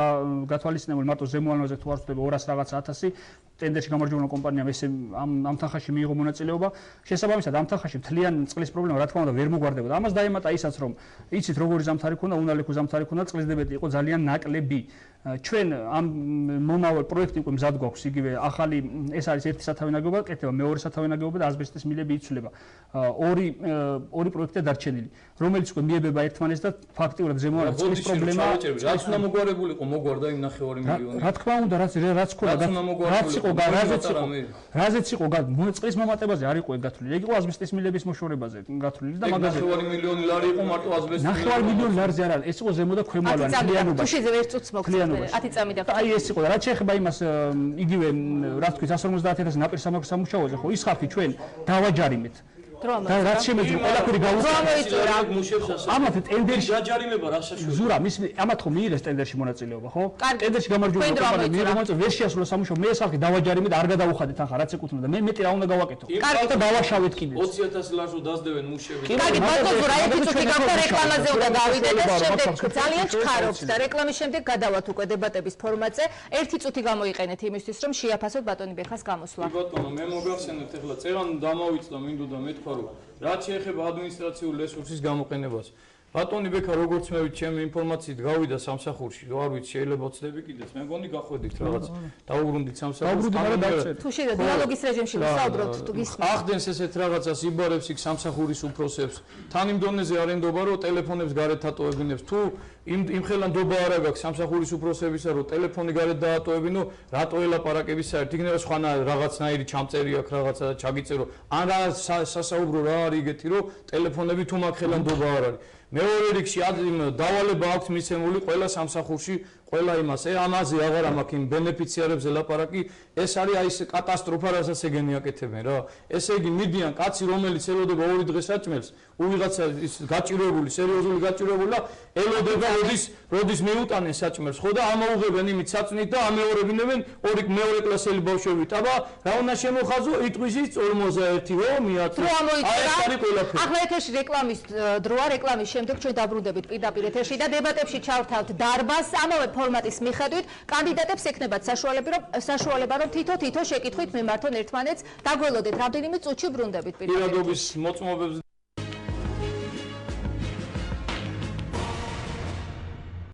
გათვალისწინებული მარტო ზემოალმაზე თუ არ ვწდები 200 რაღაცა 1000 ტენდერში გამარჯვებული კომპანიამ ესე ამ თანხაში მიიღო მონაწილეობა. შესაბამისად ამ თანხაში მთლიანი წყლის პრობლემა რა თქმა უნდა ვერ მოგვარდებოდა. ამას დაემატა ისაც რომ იცით როგორი ზამთარი ქონდა, უნალექო ზამთარი ქონდა, წყლის დებეტი იყო ძალიან ნაკლები. ჩვენ ამ მომავალ პროექტი უკვე მზად გვაქვს, იგივე ახალი ეს არის ერთი სათავე ნაგებობა, კეთდება მეორე სათავე ნაგებობა და ასბესტის მილები იცვლება. ორი პროექტია დარჩენილი, რომელიც უკვე მიებება ერთმანეთს და ფაქტიურად ზემოალმის წყლის პრობლემა რაც უნდა მოგვარებულიყო, მოგვარდა იმ 9 მილიონი. რა თქმა უნდა, რაც ქონდა, რაზეც იყო წყლის მომატებაზე არ იყო გათვლილი. ეგ იყო ასბესტის მილების მოშორებაზე გათვლილი და მაგაზე 9 მილიონი ლარი იყო მარტო ასბესტის. 9 მილიონი ლარზე არ არის, ეს იყო ზემო და ქვემო ალანი მთლიანობაში. თუ შეიძლება ერთ წუთს მოგწოდეთ. 10 წამი და აი ეს იყო და რაც შეეხება იმას იგივე რა თქვი 150.000 ნაპირ სამაგრო სამუშაოზე ხო ის ხალხი ჩვენ დავაჯარიმეთ და რაც შემეძლო ყველაფერი გამოიწვია ამათ ტენდერში დაჯარიმება რა საშუალება ზურა მის ამათ ხო მიიღეს ტენდერში მონაწილეობა ხო ტენდერში გამარჯვებული კომპანია მიიღო ვერ შეასრულა სამუშაო მე ეს ხალხი დავაჯარიმეთ არ გადავუხადეთ ახლა რაც ეკუთვნოდა მე მეტი რა უნდა გავაკეთო და დავაშავეთ კიდე 20000 ლარს დასდევენ მუშები კარგი ბატონო ზურა ერთი წუთი გავდა რეკლამაზე უნდა გავიდეთ და შემდეგ ძალიან ჩქარობს და რეკლამის შემდეგ გადავალთ უკვე დებატების ფორმატზე ერთი წუთი გამოიყენეთ იმისთვის რომ შეაფასოთ ბატონი ბექას გამოსვლა ბატონო მე მოგახსენებთ ახლა წერან დამავიწდა მინდოდა მეთქვა რაც შეეხება ადმინისტრაციული რესურსის გამოყენებას. ბატონი ბექა როგორც მე ვიცი, ჩემი ინფორმაციით გავიდა სამსახურში, არ ვიცი, შეიძლება ვწდები კიდეც. მე მგონი გახვედით რაღაც. დაუბრუნდით სამსახურს. თუ შეიძლება დიალოგის რეჟიმში ვისაუბროთ, თუ გისმენთ. ახდენს ესეთ რაღაცას იბარებს იქ სამსახურის უფროსებს. თან იმ დონეზე არენდობა, რომ ტელეფონებს გარეთ ატოვებინებს. თუ იმ ხელანდობა არ აქვს სამსახურის უფროსებისა, რომ ტელეფონი გარეთ დაატოვებინო, რატო ელაპარაკების საერთოდ იქნება სხვანა რაღაცნაირი ჩამწერი აქვს რაღაცა და ჩაგიწერო. ან რა სასაუბრო რა არის იგეთი, რომ ტელეფონები თუ მაგ ხელანდობა არ არის. მეორე რიგში დავალება აქვს მიცემული ყველა სამსახურში ყველა იმას ამაზე აღარ მაქვს იმ ბენეფიციარებზე ლაპარაკი ეს არის აი ეს კატასტროფა რასაც ეგენი აკეთებენ რა ესე იგი მიდიან კაცი რომელიც ელოდება 2 დღეს საჭმელს ვიღაცა ის გაჭირებული სერიოზული გაჭირებული და ელოდება როდის მიუტანენ საჭმელს ხო და ამოუღებენ იმით საწნით და ამეორებინებენ მეორე კლასელი ბავშვები აბა რა უნდა შემოხაზო იტყვისის 41 რო მიაწვე ახლა ეთერში რეკლამის დროა რეკლამის შემდეგ ჩვენ დაბრუნდებით პირდაპირ ეთერში და დებატებში ჩავთავთ დარბაზს ამავე ფორმატის მიხედვით კანდიდატებს ექნებათ საშუალება რომ თითო შეკითხვით მიმართონ ერთმანეთს დაგველოდეთ რამდენიმე წუთში ბრუნდებით პირდაპირ მოწმობებს